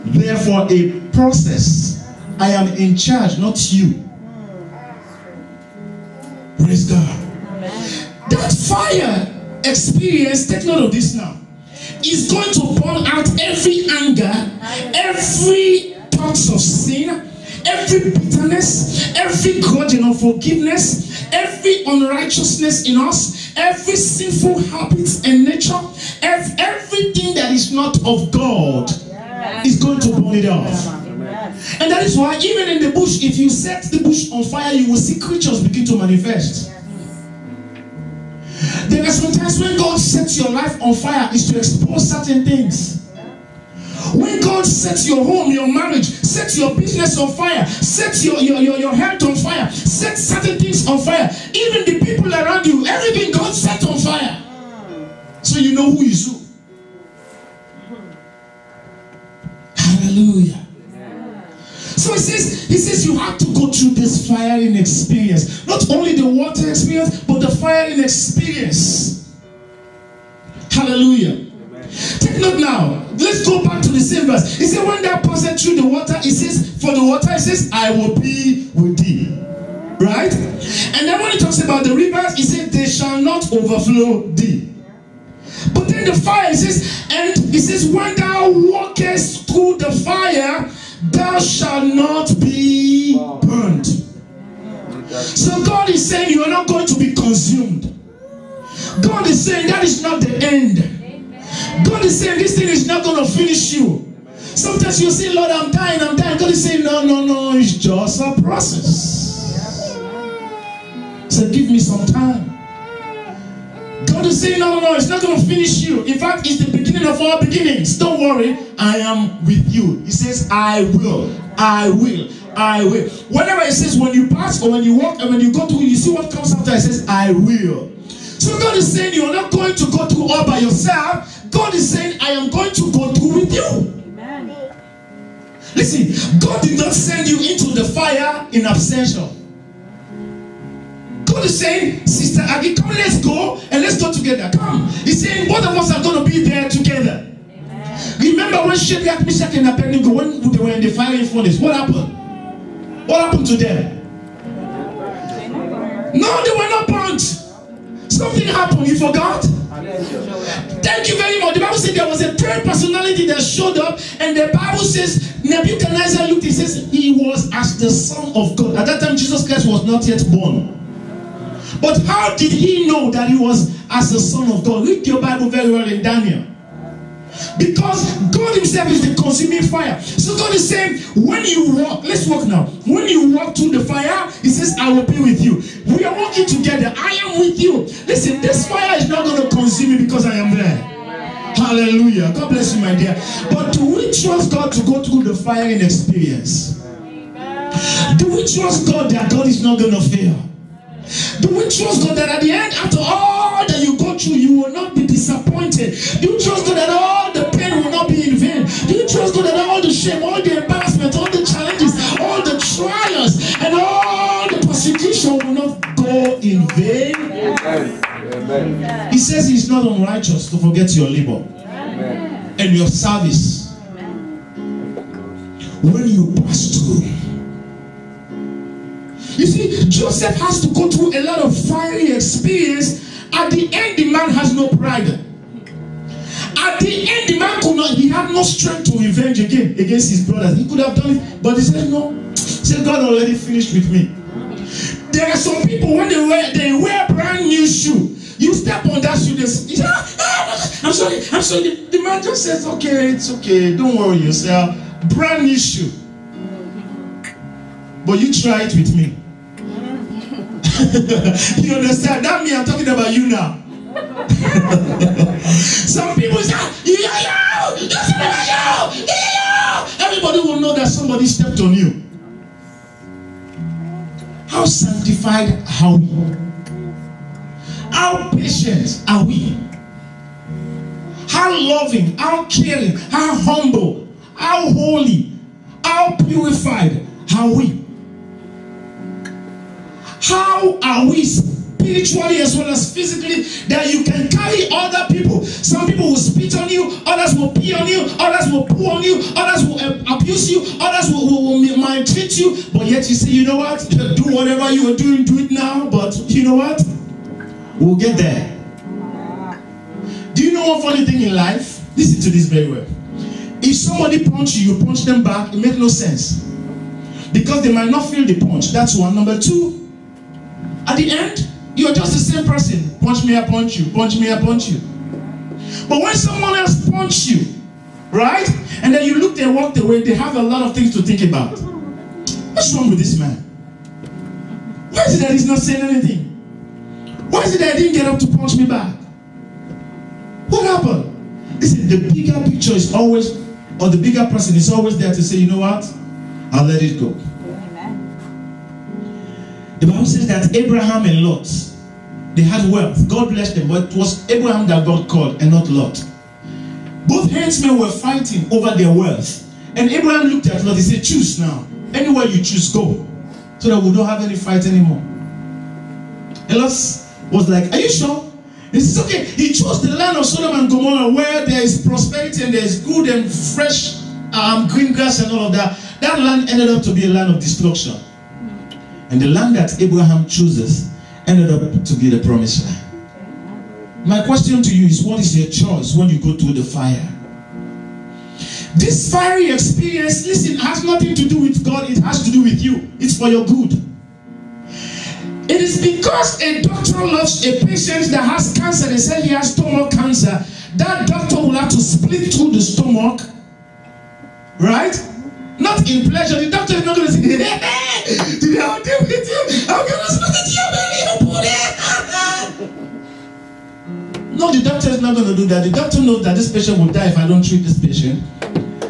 there for a process. I am in charge, not you. Praise God. That fire experience, take note of this now, is going to burn out every anger, every thoughts of sin, every bitterness, every grudge and unforgiveness, every unrighteousness in us, every sinful habits and nature, everything that is not of God is going to burn it off. And that is why even in the bush, if you set the bush on fire, you will see creatures begin to manifest. There are sometimes when God sets your life on fire is to expose certain things. When God sets your home, your marriage, sets your business on fire, sets your health on fire, sets certain things on fire, even the people around you, everything God set on fire. So you know who is who. Hallelujah. So he says you have to go through this firing experience. Not only the water experience, but the firing experience. Hallelujah. note now. Let's go back to the same verse. He said, when thou passest through the water, it says, for the water, it says, I will be with thee. Right? And then when he talks about the rivers, he said, they shall not overflow thee. But then the fire, it says, and it says, when thou walkest through the fire, thou shalt not be burnt. So God is saying you are not going to be consumed. God is saying that is not the end. God is saying this thing is not going to finish you. Sometimes you say, Lord, I'm dying, I'm dying. God is saying, no, no, no, it's just a process. So give me some time. God is saying, no, no, no, it's not going to finish you. In fact, it's the beginning of all beginnings. Don't worry, I am with you. He says, I will, I will, I will. Whenever it says when you pass or when you walk and when you go through, you see what comes after. It says, I will. So God is saying you are not going to go through all by yourself. God is saying, I am going to go through with you. Amen. Listen, God did not send you into the fire in absentia. God is saying, Sister Aggie, come, let's go and let's go together. Come. He's saying both of us are going to be there together. Amen. Remember when Shadrach, Meshach, and Abednego, when they were in the fiery furnace, what happened? What happened to them? No, they were not burnt. Something happened. You forgot? Thank you very much. The Bible said there was a third personality that showed up, and the Bible says Nebuchadnezzar looked, he says he was as the Son of God. At that time, Jesus Christ was not yet born. But how did he know that he was as the Son of God? Read your Bible very well in Daniel. Because God himself is the consuming fire. So God is saying, when you walk, let's walk now. When you walk through the fire, he says, I will be with you. We are walking together. I am with you. Listen, this fire is not going to consume me because I am there. Hallelujah. God bless you, my dear. But do we trust God to go through the fire in experience? Do we trust God that God is not going to fail? Do we trust God that at the end, after all that you go through, you will not be disappointed? Do you trust God that all the pain will not be in vain? Do you trust God that all the shame, all the embarrassment, all the challenges, all the trials, and all the persecution will not go in vain? Amen. He says he's not unrighteous to forget your labor. Amen. And your service. Amen. When you pass through. You see, Joseph has to go through a lot of fiery experience. At the end, the man has no pride. At the end, the man could not, he had no strength to revenge again against his brothers. He could have done it, but he said, no. He said, God already finished with me. There are some people, when they wear brand new shoe, you step on that shoe, they say, I'm sorry. The man just says, okay, it's okay, don't worry yourself. Brand new shoe. But you try it with me. You understand? That means I'm talking about you now. Some people say, everybody will know that somebody stepped on you. How sanctified are we? How patient are we? How loving, how caring, how humble, how holy, how purified are we? How are we spiritually as well as physically that you can carry other people? Some people will spit on you, others will pee on you, others will poo on you, others will abuse you, others will maltreat you, but yet you say, you know what, do whatever you are doing, do it now, but you know what, we'll get there. Do you know one funny thing in life? Listen to this very well. If somebody punch you, you punch them back, it makes no sense. Because they might not feel the punch. That's one. Number two, at the end, you are just the same person. Punch me, I punch you. Punch me, I punch you. But when someone else punch you, right? And then you look, they walked away, they have a lot of things to think about. What's wrong with this man? Why is it that he's not saying anything? Why is it that he didn't get up to punch me back? What happened? Listen, the bigger picture is always, or the bigger person is always there to say, you know what? I'll let it go. The Bible says that Abraham and Lot, they had wealth. God blessed them, but it was Abraham that God called and not Lot. Both henchmen were fighting over their wealth. And Abraham looked at Lot, he said, choose now. Anywhere you choose, go. So that we don't have any fight anymore. And Lot was like, are you sure? He says, okay, he chose the land of Sodom and Gomorrah where there is prosperity and there is good and fresh green grass and all of that. That land ended up to be a land of destruction. And the land that Abraham chooses ended up to be the promised land. My question to you is, what is your choice when you go through the fire? This fiery experience, listen, has nothing to do with God. It has to do with you. It's for your good. It is because a doctor loves a patient that has cancer. They say he has stomach cancer. That doctor will have to split through the stomach. Right? Not in pleasure. The doctor is not going to say, hey, today I'll deal with you. I'm going to split your belly. No, the doctor is not going to do that. The doctor knows that this patient will die if I don't treat this patient.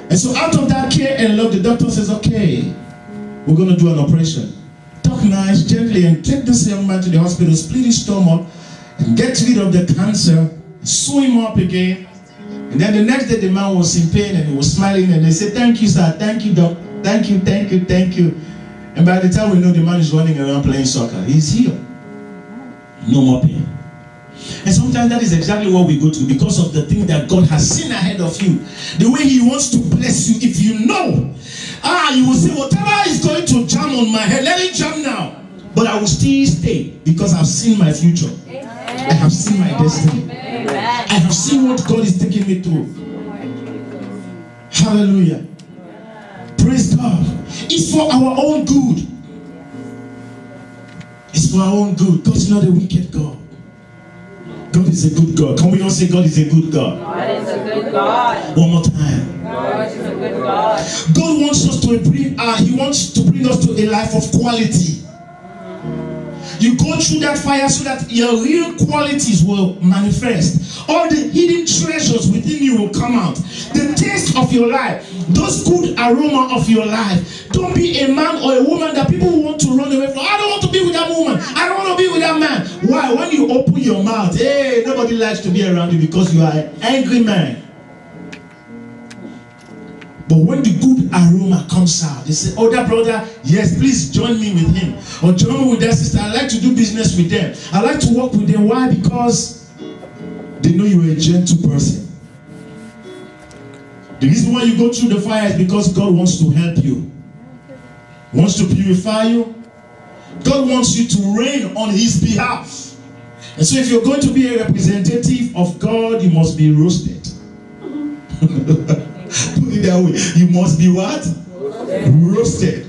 And so out of that care and love, the doctor says, okay, we're going to do an operation. Talk nice, gently, and take this young man to the hospital, split his stomach, and get rid of the cancer, sew him up again. And then the next day, the man was in pain and he was smiling, and they said, thank you, sir, thank you, doc, thank you, thank you, thank you. And by the time we know, the man is running around playing soccer. He's healed. No more pain. And sometimes that is exactly what we go through because of the thing that God has seen ahead of you. The way He wants to bless you. If you know, you will say, whatever is going to jam on my head, let it jam now. But I will still stay because I've seen my future. I have seen my destiny. I have seen what God is taking me through. Hallelujah. Praise God. It's for our own good. It's for our own good. God is not a wicked God. God is a good God. Can we all say God is a good God? God is a good God. One more time. God is a good God. God wants us to bring, He wants to bring us to a life of quality. You go through that fire so that your real qualities will manifest. All the hidden treasures within you will come out. The taste of your life, those good aroma of your life. Don't be a man or a woman that people want to run away from. I don't want to be with that woman. I don't want to be with that man. Why? When you open your mouth, hey, nobody likes to be around you because you are an angry man. But when the good aroma comes out, they say, oh, that brother, yes, please join me with him. Or join me with that sister. I like to do business with them. I like to work with them. Why? Because they know you're a gentle person. The reason why you go through the fire is because God wants to help you. Wants to purify you. God wants you to reign on His behalf. And so if you're going to be a representative of God, you must be roasted. Put it that way. You must be what? Roasted.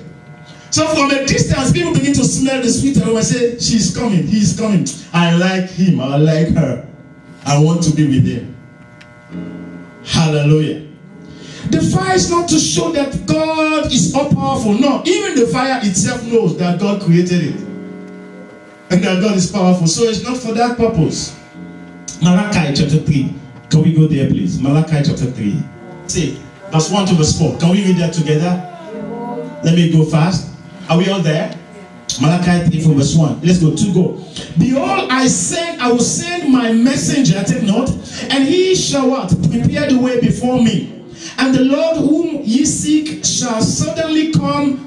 So from a distance, people begin to smell the sweet aroma and say, she's coming, he's coming. I like him, I like her. I want to be with him. Hallelujah. The fire is not to show that God is all powerful. No, even the fire itself knows that God created it. And that God is powerful. So it's not for that purpose. Malachi chapter 3. Can we go there, please? Malachi chapter 3. See, verse 1 to verse 4. Can we read that together? Let me go fast. Are we all there? Malachi 3 from verse 1. Let's go. 2 go. Behold, I will send my messenger, take note, and he shall what? Prepare the way before me. And the Lord whom ye seek shall suddenly come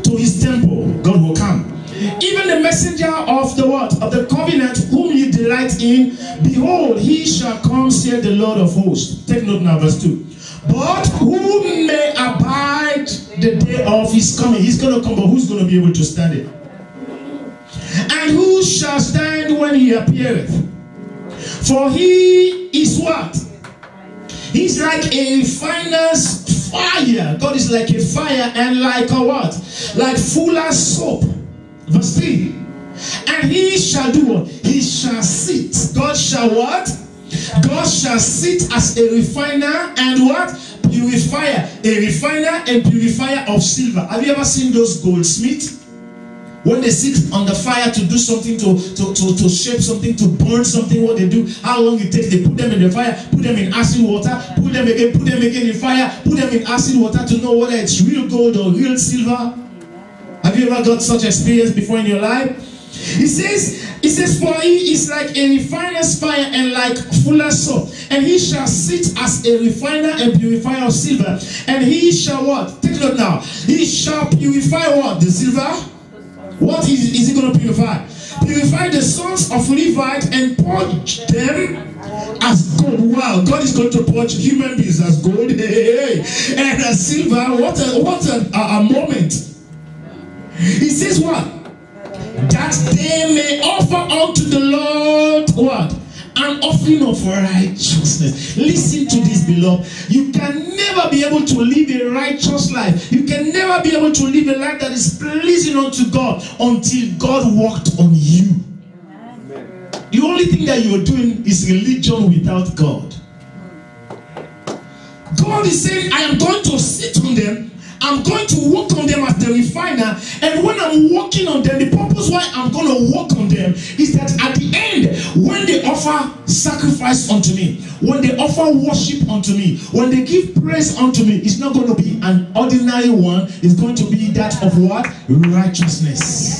to his temple. God will come. Even the messenger of the what? Of the covenant whom ye delight in, behold, he shall come, saith the Lord of hosts. Take note now, verse 2. But who may abide the day of his coming? He's going to come, but who's going to be able to stand it? And who shall stand when he appeareth? For he is what? He's like a refiner's fire. God is like a fire and like a what? Like fuller's soap. Verse 3. And he shall do what? He shall sit. God shall what? God shall sit as a refiner and what? Purifier. A refiner and purifier of silver. Have you ever seen those goldsmiths? When they sit on the fire to do something, to shape something, to burn something, what they do, how long it takes, they put them in the fire, put them in acid water, put them again in fire, put them in acid water to know whether it's real gold or real silver. Have you ever got such experience before in your life? He says, for he is like a refiner's fire and like fuller's soap. And he shall sit as a refiner and purifier of silver. And he shall what? Take note now. He shall purify what? The silver? What is he going to purify? Purify the sons of Levite and purge them as gold. Wow, God is going to purge human beings as gold. And as silver. What a moment. He says what? That they may offer unto the Lord what? An offering of righteousness. Listen to this, beloved. You can never be able to live a righteous life. You can never be able to live a life that is pleasing unto God until God worked on you. Amen. The only thing that you are doing is religion without God. God is saying, I am going to sit on them. I'm going to work on them as the refiner. And when I'm working on them, the purpose why I'm going to work on them is that at the end, when they offer sacrifice unto me, when they offer worship unto me, when they give praise unto me, it's not going to be an ordinary one. It's going to be that of what? Righteousness.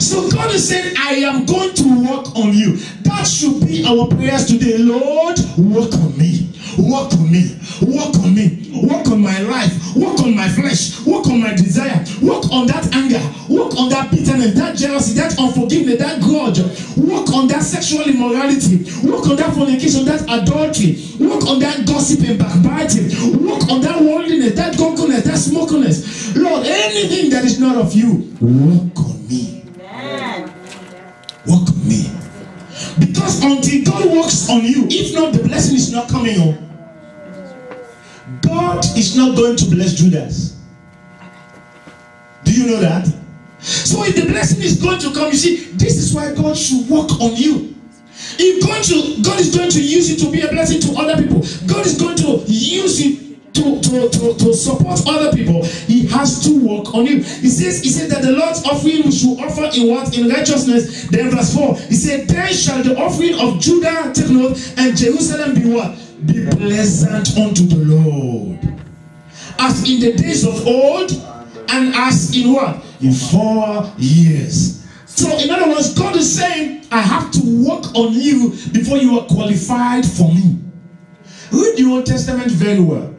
So God is saying, I am going to work on you. That should be our prayers today. Lord, work on me. Work on me. Work on me. Work on my life. Work on my flesh. Work on my desire. Work on that anger. Work on that bitterness, that jealousy, that unforgiveness, that grudge. Work on that sexual immorality. Work on that fornication, that adultery. Work on that gossip and backbiting. Work on that worldliness, that drunkenness, that smokiness. Lord, anything that is not of you, work on me. Amen. Work on me. Because until God works on you, if not, the blessing is not coming on. God is not going to bless Judas. Do you know that? So if the blessing is going to come, you see, this is why God should work on you. If God is going to use you to be a blessing to other people, God is going to use you to support other people. He has to work on you. He said that the Lord's offering we should offer in what? In righteousness. Then verse 4, he said, then shall the offering of Judah, take note, and Jerusalem be what? Be pleasant unto the Lord. As in the days of old, and as in what? In 4 years. So in other words, God is saying, I have to work on you before you are qualified for me. Read the Old Testament very well.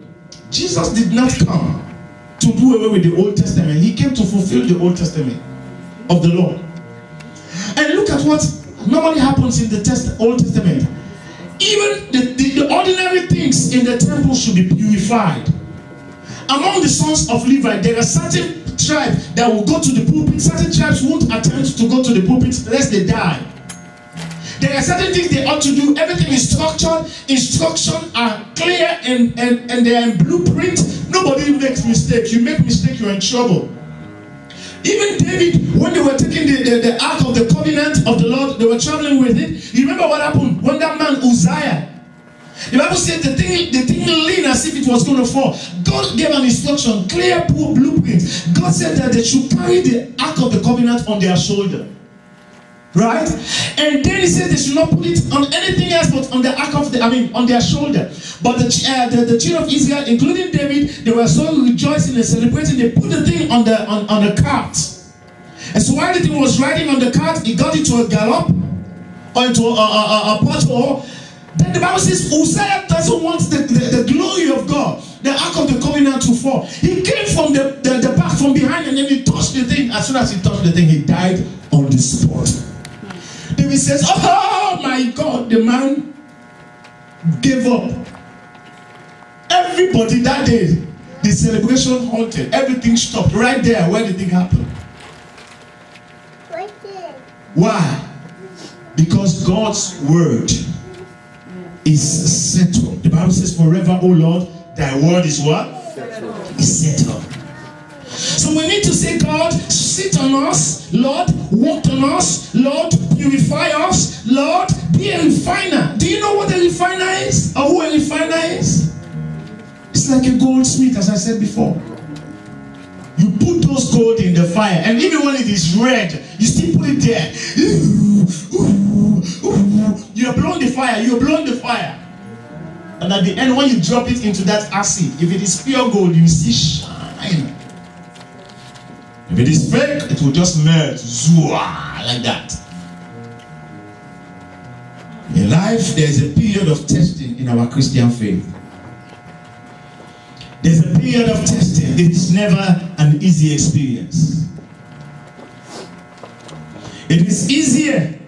Jesus did not come to do away with the Old Testament. He came to fulfill the Old Testament of the Lord. And look at what normally happens in the Old Testament. Even the ordinary things in the temple should be purified. Among the sons of Levi, there are certain tribes that will go to the pulpit. Certain tribes won't attempt to go to the pulpit lest they die. There are certain things they ought to do. Everything is structured. Instructions are clear and they are in blueprint. Nobody makes mistake. You make mistake, you're in trouble. Even David, when they were taking the Ark of the Covenant of the Lord, they were traveling with it. You remember what happened? When that man Uzziah, the Bible said the thing leaned as if it was going to fall. God gave an instruction, clear blueprint. God said that they should carry the Ark of the Covenant on their shoulder. Right? And then he said they should not put it on anything else but on the ark of on their shoulder. But the children of Israel, including David, they were so rejoicing and celebrating, they put the thing on the cart. And so while the thing was riding on the cart, he got into a gallop or into a pothole. Then the Bible says Uzziah doesn't want the glory of God, the Ark of the Covenant, to fall. He came from the back, from behind, and then he touched the thing. As soon as he touched the thing, he died on the spot. David says, oh my God, the man gave up. Everybody that day, the celebration halted. Everything stopped right there where the thing happened. Why? Because God's word is settled. The Bible says, forever, O Lord, thy word is what? Is settled. So we need to say, God, sit on us, Lord, work on us, Lord, purify us, Lord, be a refiner. Do you know what a refiner is? Or who a refiner is? It's like a goldsmith, as I said before. You put those gold in the fire, and even when it is red, you still put it there. You are blowing the fire, you are blowing the fire. And at the end, when you drop it into that acid, if it is pure gold, you see shine. If it is fake, it will just melt, like that. In life, there is a period of testing in our Christian faith. There's a period of testing. It is never an easy experience. It is easier.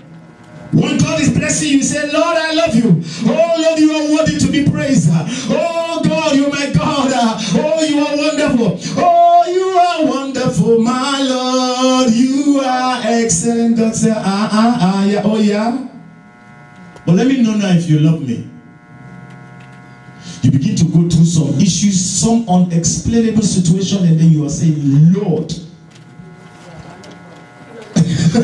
When God is blessing you, say, Lord, I love you. Oh, Lord, you are worthy to be praised. Oh, God, you're my God. Oh, you are wonderful. Oh, you are wonderful, my Lord. You are excellent. God said, yeah. Oh, yeah. But let me know now if you love me. You begin to go through some issues, some unexplainable situation, and then you are saying, Lord. So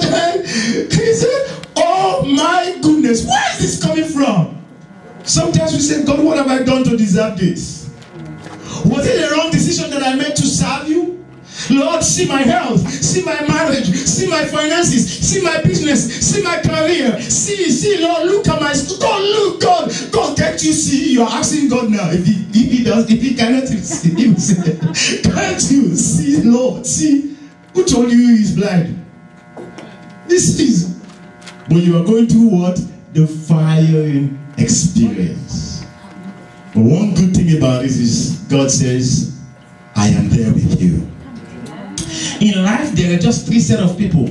then he said, oh my goodness, where is this coming from? Sometimes we say, God, what have I done to deserve this? Was it a wrong decision that I made to serve you? Lord, see my health, see my marriage, see my finances, see my business, see my career, see, Lord, look at my, God, look, God, can't you see? You are asking God now, if he cannot see, he will say, can't you see, Lord, see, who told you he's blind? This is, but you are going through what? The firing experience. But one good thing about it is, God says, I am there with you. In life, there are just three sets of people.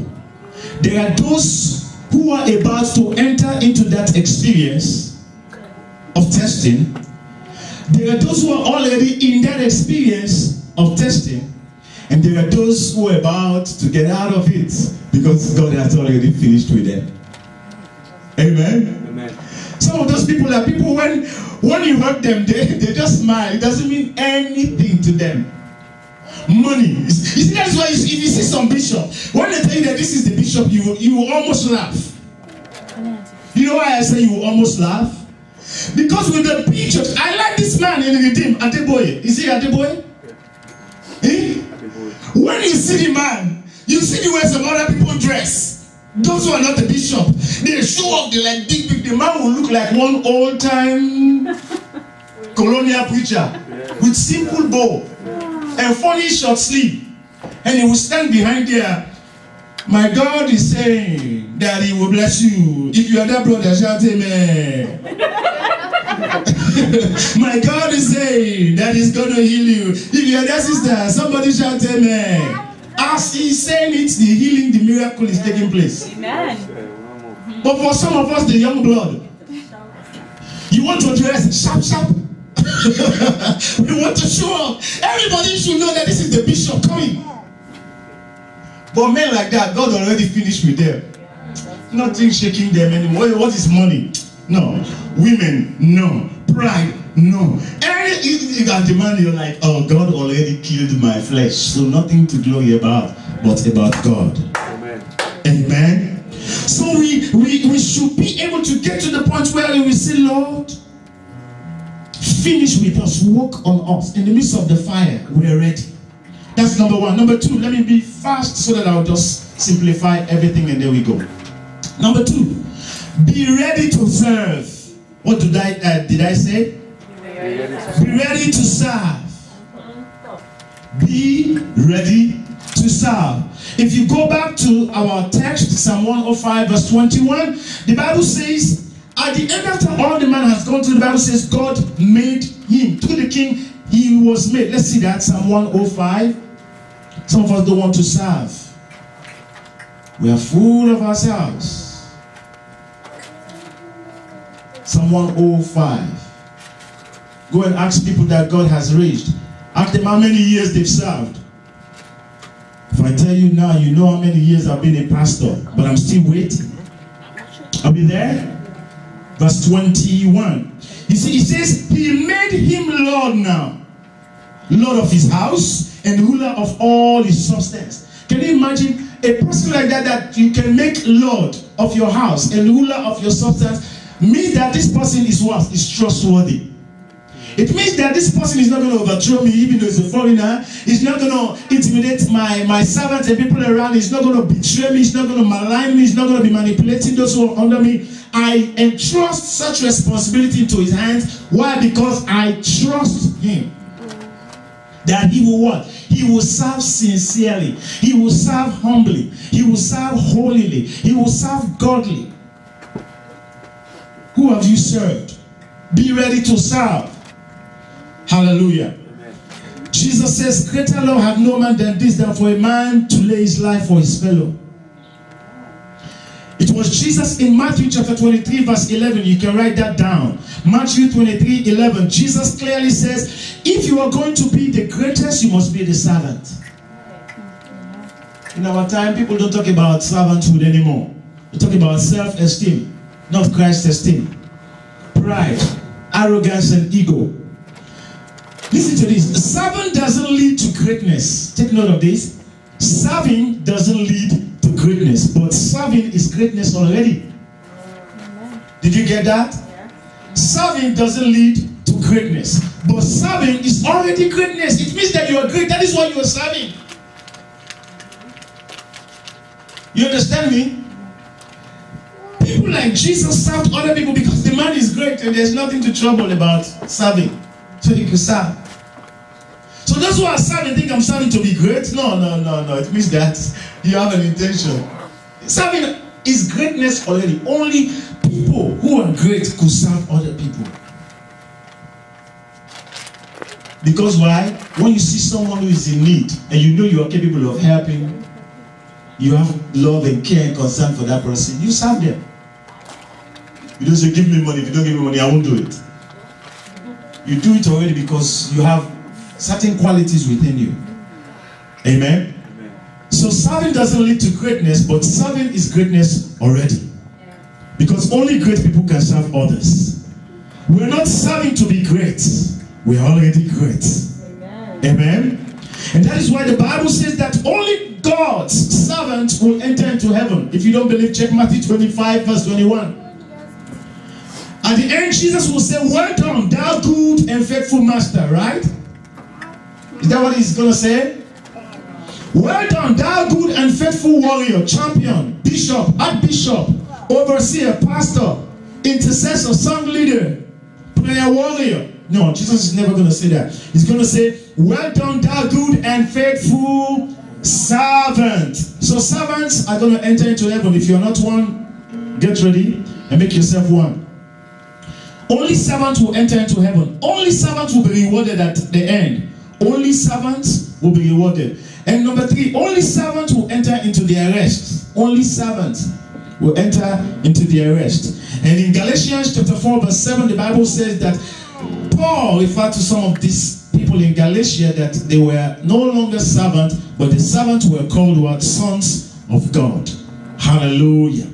There are those who are about to enter into that experience of testing. There are those who are already in that experience of testing. And there are those who are about to get out of it because God has already finished with them. Amen? Amen. Some of those people are people when you hurt them, they just smile. It doesn't mean anything to them. Money. You see, that's why if you see some bishop, when they tell you that this is the bishop, you will almost laugh. You know why I say you will almost laugh? Because with the bishop, I like this man in the Redeem, Adeboye. Is he Adeboye? Eh? When you see the man, you see the way some other people dress. Those who are not the bishop, they show up, they like big. The man will look like one old-time colonial preacher with simple bow and funny short sleeve, and he will stand behind there. My God is saying that he will bless you. If you are that brother, shout amen. My God is saying that he's going to heal you. If you are that sister, somebody shout amen. As he's saying it, the healing, the miracle is taking place. Amen. But for some of us, the young blood, you want to dress sharp. We want to show up. Everybody should know that this is the bishop coming. But men like that, God already finished with them. Nothing shaking them anymore. What is money? No. Women? No. Pride? No. Anything you got the money, you're like, oh, God already killed my flesh. So nothing to glory about, but about God. Amen. Amen. So we should be able to get to the point where we say, Lord, finish with us, work on us. In the midst of the fire, we are ready. That's number one. Number two, let me be fast so that I'll just simplify everything and there we go. Number two, be ready to serve. What did I say? Be ready to serve. Be ready to serve. If you go back to our text, Psalm 105 verse 21, the Bible says, at the end after all the man has gone through, the Bible says God made him. Through the king, he was made. Let's see that, Psalm 105. Some of us don't want to serve. We are full of ourselves. Psalm 105. Go and ask people that God has raised. Ask them how many years they've served. If I tell you now, you know how many years I've been a pastor, but I'm still waiting. Are we there? Verse 21. You see, it says, he made him Lord now. Lord of his house and ruler of all his substance. Can you imagine a person like that, that you can make Lord of your house and ruler of your substance? Means that this person is what? Is trustworthy. It means that this person is not going to overthrow me, even though he's a foreigner. He's not going to intimidate my servants and people around. He's not going to betray me. He's not going to malign me. He's not going to be manipulating those who are under me. I entrust such responsibility into his hands. Why? Because I trust him. That he will what? He will serve sincerely. He will serve humbly. He will serve holily. He will serve godly. Who have you served? Be ready to serve. Hallelujah. Amen. Jesus says, greater love have no man than this, than for a man to lay his life for his fellow. It was Jesus in Matthew chapter 23 verse 11. You can write that down. Matthew 23, 11. Jesus clearly says, if you are going to be the greatest, you must be the servant. In our time, people don't talk about servanthood anymore. They talk about self-esteem, not Christ's esteem. Pride, arrogance, and ego. Listen to this. Serving doesn't lead to greatness. Take note of this. Serving doesn't lead to greatness, but serving is greatness already. Amen. Did you get that? Yeah. Serving doesn't lead to greatness, but serving is already greatness. It means that you are great. That is why you are serving. You understand me? People like Jesus served other people because the man is great and there's nothing to trouble about serving. So he could serve. So those who are serving think I'm serving to be great. No. It means that you have an intention. Serving is greatness already. Only people who are great could serve other people. Because why? When you see someone who is in need and you know you are capable of helping, you have love and care and concern for that person, you serve them. You don't say, give me money. If you don't give me money, I won't do it. You do it already because you have certain qualities within you. Amen? Amen. So serving doesn't lead to greatness, but serving is greatness already. Because only great people can serve others. We're not serving to be great. We're already great. Amen? Amen? And that is why the Bible says that only God's servants will enter into heaven. If you don't believe, check Matthew 25 verse 21. At the end, Jesus will say, well done, thou good and faithful master, right? Is that what he's going to say? Well done, thou good and faithful warrior, champion, bishop, archbishop, overseer, pastor, intercessor, song leader, prayer warrior. No, Jesus is never going to say that. He's going to say, well done, thou good and faithful servant. So servants are going to enter into heaven. If you're not one, get ready and make yourself one. Only servants will enter into heaven. Only servants will be rewarded at the end. Only servants will be rewarded. And number 3, only servants will enter into the rest. Only servants will enter into the rest. And in Galatians chapter 4 verse 7, the Bible says that Paul referred to some of these people in Galatia that they were no longer servants, but the servants were called what? Sons of God. Hallelujah.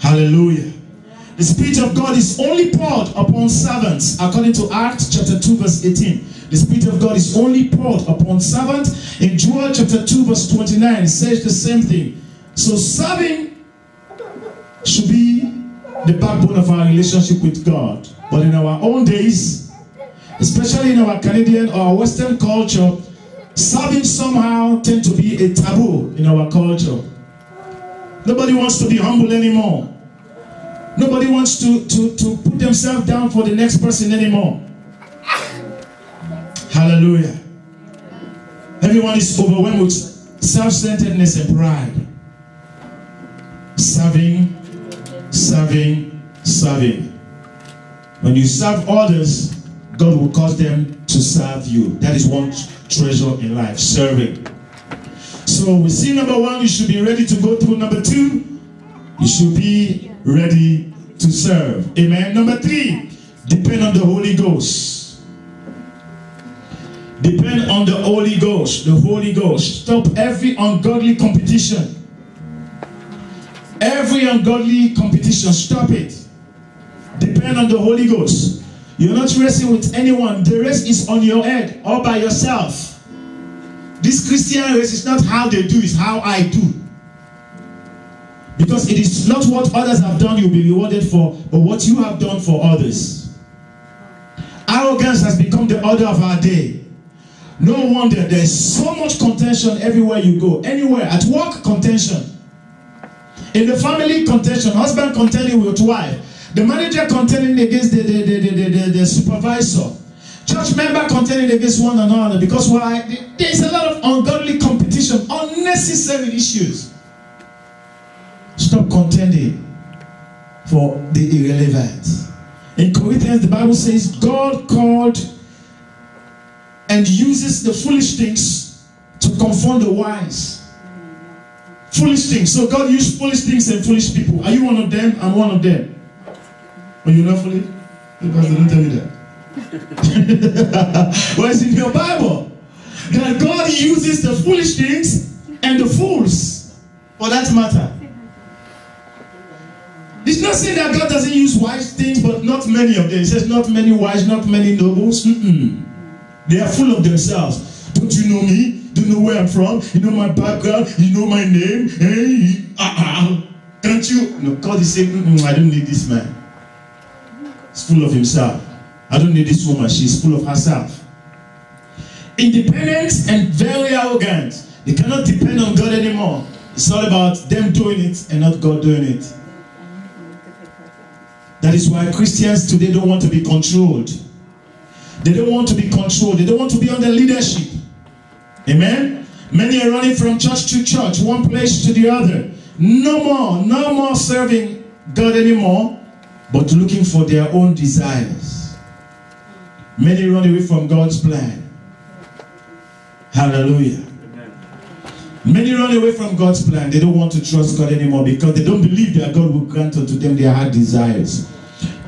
Hallelujah. The Spirit of God is only poured upon servants, according to Acts chapter 2 verse 18. The Spirit of God is only poured upon servants. In Joel chapter 2 verse 29 says the same thing. So serving should be the backbone of our relationship with God. But in our own days, especially in our Canadian or Western culture, serving somehow tends to be a taboo in our culture. Nobody wants to be humble anymore. Nobody wants to put themselves down for the next person anymore. Hallelujah. Everyone is overwhelmed with self-centeredness and pride. Serving, serving, serving. When you serve others, God will cause them to serve you. That is one treasure in life, serving. So we see number 1, you should be ready to go through. Number 2, you should be ready to serve. Amen. Number 3, depend on the Holy Ghost. Depend on the Holy Ghost. The Holy Ghost. Stop every ungodly competition. Every ungodly competition, stop it. Depend on the Holy Ghost. You're not racing with anyone. The race is on your head, all by yourself. This Christian race is not how they do, it's how I do. Because it is not what others have done you'll be rewarded for, but what you have done for others. Arrogance has become the order of our day. No wonder there's so much contention everywhere you go. Anywhere. At work, contention. In the family, contention. Husband contending with wife. The manager contending against the supervisor. Church member contending against one another. Because why? There's a lot of ungodly competition. Unnecessary issues. Stop contending for the irrelevant. In Corinthians, the Bible says God called and uses the foolish things to confront the wise. Foolish things. So God used foolish things and foolish people. Are you one of them? I'm one of them. But you're not foolish? Because they don't tell you that. Well, it's in your Bible that God uses the foolish things and the fools for that matter. It's not saying that God doesn't use wise things, but not many of them. It says not many wise, not many nobles. They are full of themselves. Don't you know me? Do you know where I'm from? You know my background? You know my name? Hey, can't you? No, God is saying, I don't need this man. He's full of himself. I don't need this woman. She's full of herself. Independent and very arrogant. They cannot depend on God anymore. It's all about them doing it and not God doing it. That is why Christians today don't want to be controlled. They don't want to be controlled. They don't want to be under leadership. Amen? Many are running from church to church, one place to the other. No more serving God anymore, but looking for their own desires. Many run away from God's plan. Hallelujah. Many run away from God's plan. They don't want to trust God anymore because they don't believe that God will grant unto them their heart desires.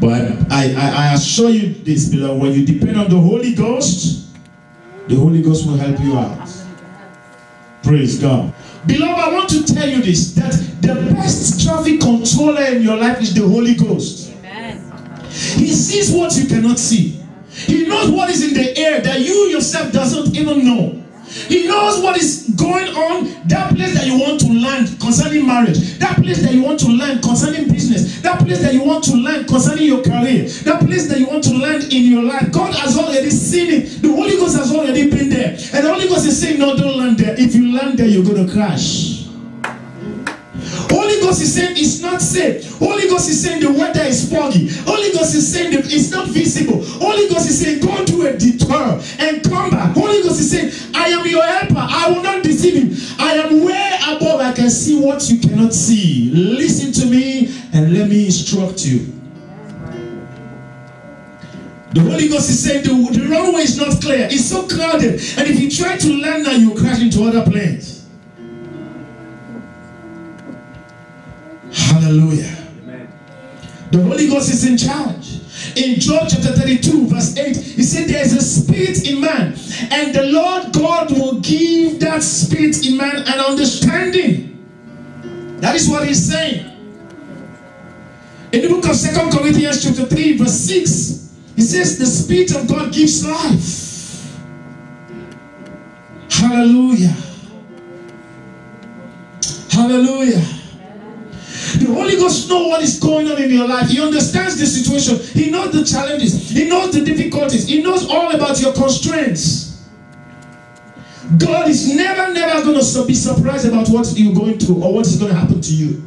But I assure you this, beloved, when you depend on the Holy Ghost will help you out. Praise God. Beloved, I want to tell you this, that the best traffic controller in your life is the Holy Ghost. Amen. He sees what you cannot see. He knows what is in the air that you yourself doesn't even know. He knows what is going on, that place that you want to land concerning marriage, that place that you want to land concerning business, that place that you want to land concerning your career, that place that you want to land in your life. God has already seen it. The Holy Ghost has already been there. And the Holy Ghost is saying, no, don't land there. If you land there, you're going to crash. Holy Ghost is saying it's not safe. Holy Ghost is saying the weather is foggy. Holy Ghost is saying that it's not visible. Holy Ghost is saying go do a detour and come back. Holy Ghost is saying I am your helper. I will not deceive him. I am way above. I can see what you cannot see. Listen to me and let me instruct you. The Holy Ghost is saying the runway is not clear. It's so crowded. And if you try to land now, you crash into other planes. Hallelujah. Amen. The Holy Ghost is in charge. In Job chapter 32 verse 8, he said there is a spirit in man, and the Lord God will give that spirit in man an understanding. That is what he's saying. In the book of 2 Corinthians chapter 3 verse 6, he says the Spirit of God gives life. Hallelujah. Hallelujah. The Holy Ghost knows what is going on in your life. He understands the situation. He knows the challenges. He knows the difficulties. He knows all about your constraints. God is never going to be surprised about what you're going through or what is going to happen to you.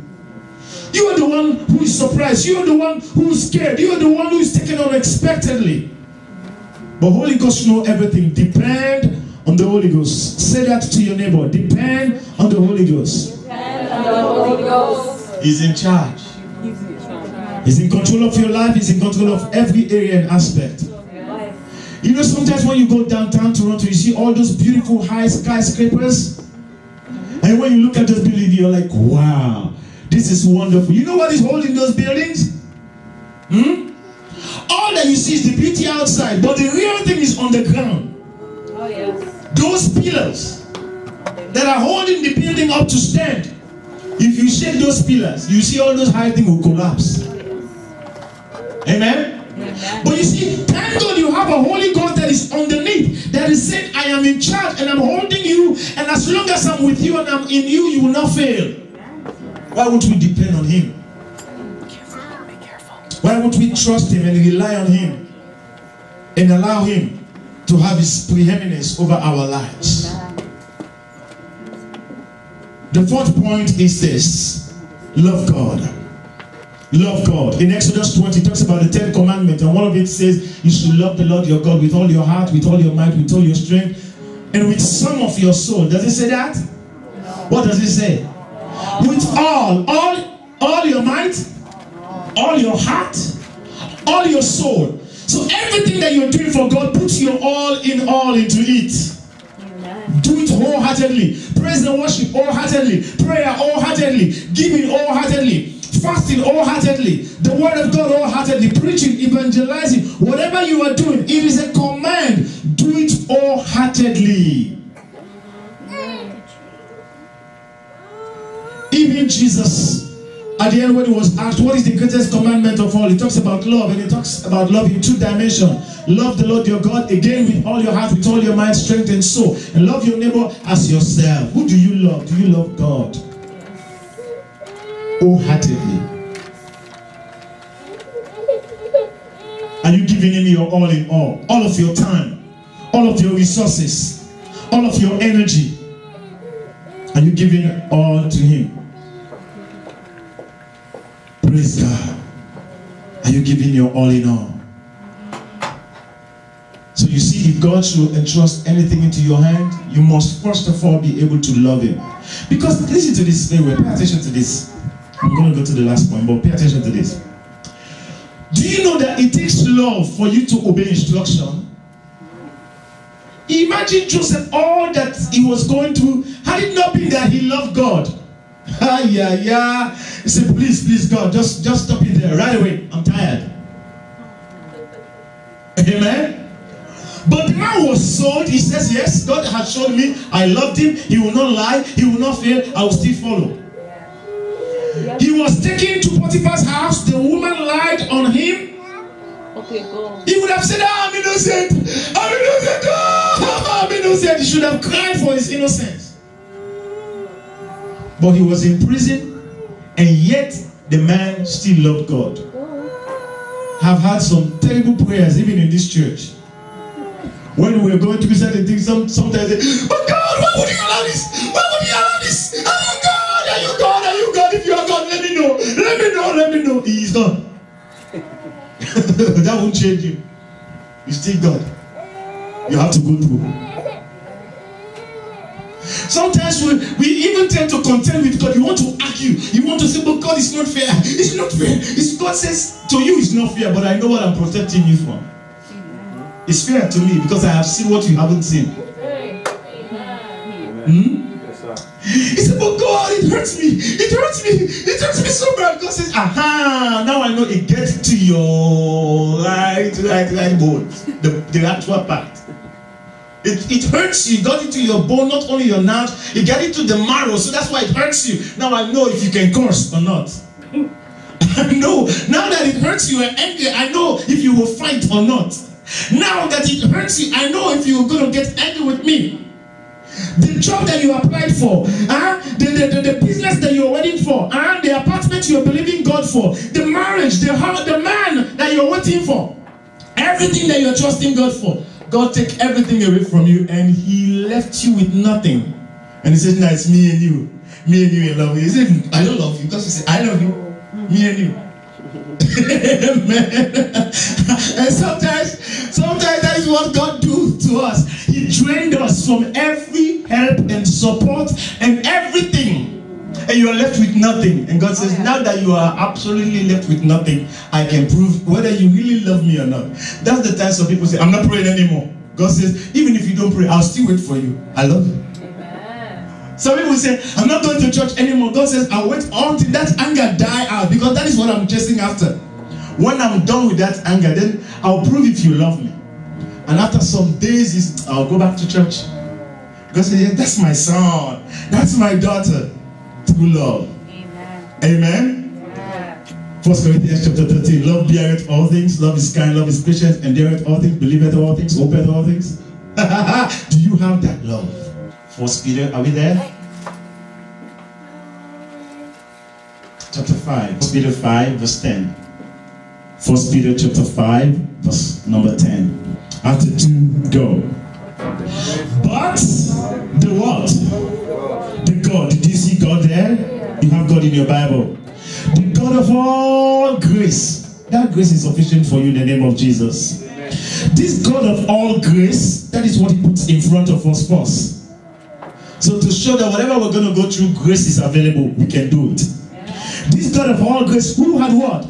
You are the one who is surprised. You are the one who is scared. You are the one who is taken unexpectedly. But Holy Ghost knows everything. Depend on the Holy Ghost. Say that to your neighbor. Depend on the Holy Ghost. Depend on the Holy Ghost. He's in charge. He's in control of your life. He's in control of every area and aspect. You know, sometimes when you go downtown Toronto, you see all those beautiful high skyscrapers. And when you look at those buildings, you're like, wow, this is wonderful. You know what is holding those buildings? All that you see is the beauty outside, but the real thing is on the ground. Oh, yes. Those pillars that are holding the building up to stand. If you shake those pillars, you see all those high things will collapse. Amen? Amen? But you see, thank God you have a Holy Ghost that is underneath, that is saying, I am in charge and I'm holding you, and as long as I'm with you and I'm in you, you will not fail. Why would we depend on him? Be careful. Why would we trust him and rely on him and allow him to have his preeminence over our lives? The fourth point is this: love God. Love God. In Exodus 20, it talks about the 10 commandments, and one of it says you should love the Lord your God with all your heart, with all your might, with all your strength, and with some of your soul. Does it say that? No. What does it say? With all your might, all your heart, all your soul. So everything that you're doing for God, put your all in all all into it. Do it wholeheartedly. Praise and worship wholeheartedly. Prayer wholeheartedly. Giving wholeheartedly. Fasting wholeheartedly. The word of God wholeheartedly. Preaching, evangelizing. Whatever you are doing, it is a command. Do it wholeheartedly. Even Jesus, at the end when he was asked, what is the greatest commandment of all? He talks about love, and he talks about love in 2 dimensions. Love the Lord your God, again with all your heart, with all your mind, strength, and soul. And love your neighbor as yourself. Who do you love? Do you love God? Wholeheartedly. Are you giving him your all in all? All of your time, all of your resources, all of your energy. Are you giving it all to him? Praise God. Are you giving your all in all? So you see, if God should entrust anything into your hand, you must first of all be able to love him. Because listen to this very well. Pay attention to this. I'm going to go to the last point, but pay attention to this. Do you know that it takes love for you to obey instruction? Imagine Joseph, all that he was going through, had it not been that he loved God. He said, please God, just stop it there right away. I'm tired. Amen. But the man was sold. He says, yes, God has shown me I loved him. He will not lie. He will not fail. I will still follow. He was taken to Potiphar's house. The woman lied on him. Okay, go. He would have said, I'm innocent. I'm innocent. Oh, I'm innocent. He should have cried for his innocence. But he was in prison, and yet the man still loved God. I've had some terrible prayers even in this church. When we were going through certain things, sometimes they say, oh God, why would you allow this? Why would you allow this? Oh God, are you God? Are you God? If you are God, let me know. Let me know. Let me know. He is gone. That won't change you. He's still God. You have to go through. Sometimes we even tend to contend with God. You want to argue. You want to say, but God is not fair. It's not fair. God says to you it's not fair, but I know what I'm protecting you from. It's fair to me because I have seen what you haven't seen. He said, but God, it hurts me. It hurts me. It hurts me so bad. God says, aha, now I know it gets to your right bone. The actual part. It hurts you. It got into your bone, not only your nerves, it got into the marrow. So that's why it hurts you. Now I know if you can curse or not. I know. Now that it hurts you and angry, I know if you will fight or not. Now that it hurts you, I know if you're going to get angry with me. The job that you applied for, the business that you're waiting for, the apartment you're believing God for, the marriage, the man that you're waiting for, everything that you're trusting God for, God take everything away from you and he left you with nothing. And he says, now it's me and you in love. He said, I don't love you because he said, I love you, me and you. Amen. And sometimes that is what God do to us. He drained us from every help and support and everything. And you are left with nothing. And God says, now that you are absolutely left with nothing, I can prove whether you really love me or not. That's the time some people say, I'm not praying anymore. God says, even if you don't pray, I'll still wait for you. I love you. Some people say, I'm not going to church anymore. God says, I'll wait until that anger die out because that is what I'm chasing after. When I'm done with that anger, then I'll prove if you love me. And after some days, I'll go back to church. God says, yeah, that's my son. That's my daughter. True love. Amen. 1 Corinthians chapter 13. Love beareth all things. Love is kind. Love is patient. Endureth all things. Believeth all things. Hopeth all things. Do you have that love? 1 Peter, are we there? Chapter 5. 1 Peter 5, verse 10. 1 Peter chapter 5, verse number 10. After 2, go. But the what? The God. Did you see God there? You have God in your Bible. The God of all grace. That grace is sufficient for you in the name of Jesus. This God of all grace, that is what he puts in front of us first. So to show that whatever we're going to go through, grace is available. We can do it. This God of all grace, who had what?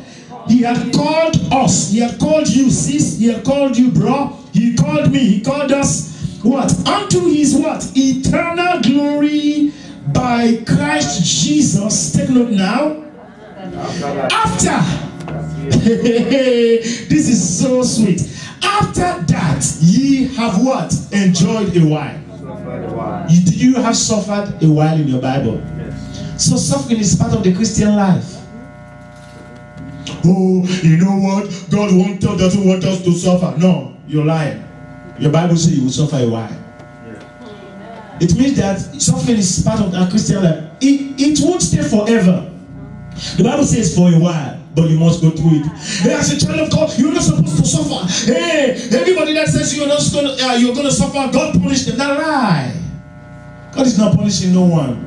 He had called us. He had called you, sis. He had called you, bro. He called me. He called us. what? Unto his what? Eternal glory by Christ Jesus. Take note now. After. This is so sweet. After that, ye have what? Enjoyed a while. Did you have suffered a while in your Bible? Yes. So suffering is part of the Christian life. Oh, you know what? God doesn't want us to suffer. No, you're lying. Your Bible says you will suffer a while. Yeah. It means that suffering is part of our Christian life. It won't stay forever. The Bible says for a while, but you must go through it. Hey, as a child of God, you're not supposed to suffer. Hey, everybody that says you're going to suffer, God punished them. That's a lie. God is not punishing no one.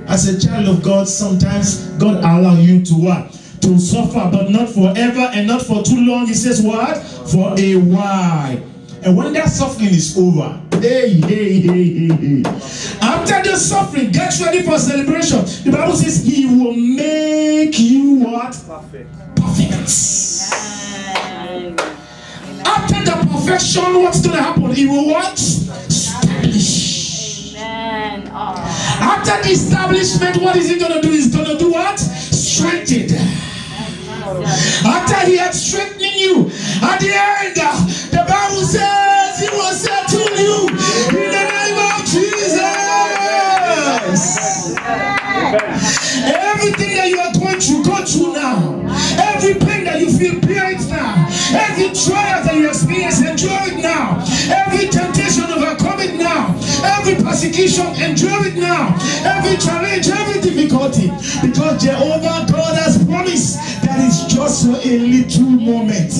As a child of God, sometimes God allows you to what? To suffer, but not forever and not for too long. He says what? For a while. And when that suffering is over, hey. After the suffering, get ready for celebration. The Bible says he will make you what? Perfect. After the perfection, what's going to happen? He will what? Establish. Amen. After the establishment, what is he going to do? He's going to do what? Strengthen. After he had strengthening you, at the end, the Bible says he will settle you in the name of Jesus. Everything that you are going through, go through now. Every pain that you feel, bear it now. Every trial that you experience, endure it now. Every temptation, overcome it now. Every persecution, endure it now. Every challenge, every difficulty, because Jehovah God has promised that it's just for a little moment.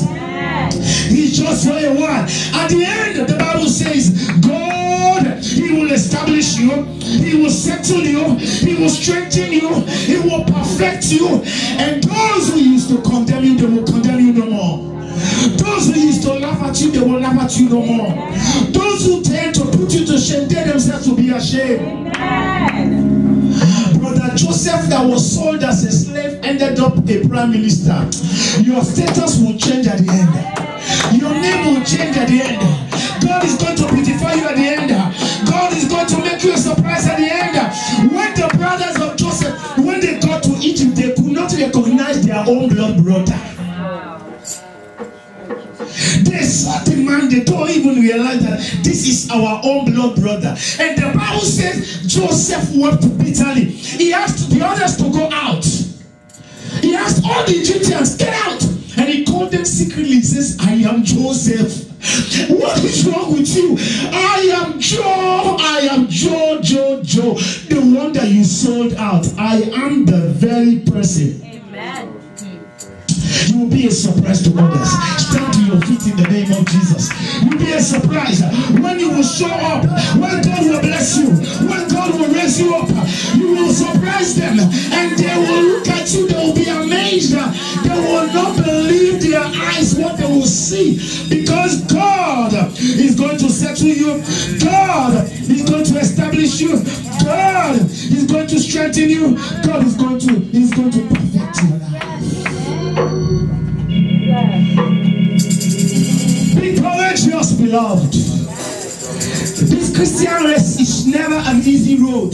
It's just for a while. At the end, the Bible says, God, he will establish you, he will settle you, he will strengthen you, he will perfect you. And those who used to condemn you, they will condemn you no more. Those who used to laugh at you, they will laugh at you no more. Those who tend to put you to shame, they themselves will be ashamed. Brother Joseph, that was sold as a slave, ended up a prime minister. Your status will change at the end. Your name will change at the end. God is going to beautify you at the end. God is going to make you a surprise at the end. When the brothers of Joseph, when they got to Egypt, they could not recognize their own blood brother. They saw the man, they don't even realize that this is our own blood brother. And the Bible says Joseph wept bitterly. He asked the others to go out. He asked all the Egyptians, get out. And he called them secretly. He says, I am Joseph. What is wrong with you? I am Joe. Joe. The one that you sold out. I am the very person. Amen. You will be a surprise to others. Stand to your feet in the name of Jesus. You will be a surprise when you will show up, when God will bless you, when God will raise you up. You will surprise them and they will look at you, they will be amazed. They will not believe their eyes what they will see, because God is going to settle you. God is going to establish you. God is going to strengthen you. God is going to perfect your life. Be courageous, beloved. This Christian race is never an easy road.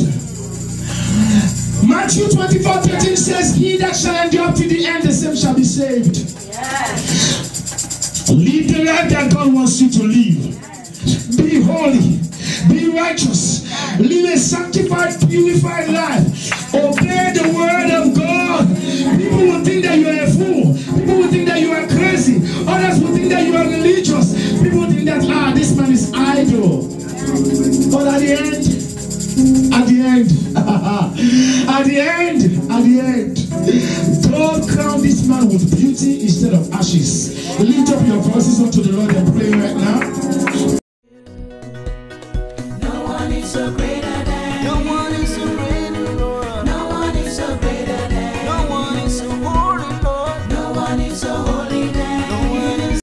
Matthew 24:13 says, he that shall endure to the end, the same shall be saved. Yes. Live the life that God wants you to live. Be holy. Be righteous. Live a sanctified, purified life. Obey the word of God. People will think that you are a fool. People will think that you are crazy. Others will think that you are religious. People will think that, this man is idle. But at the end, God crowned this man with beauty instead of ashes. Lift up your voices unto the Lord.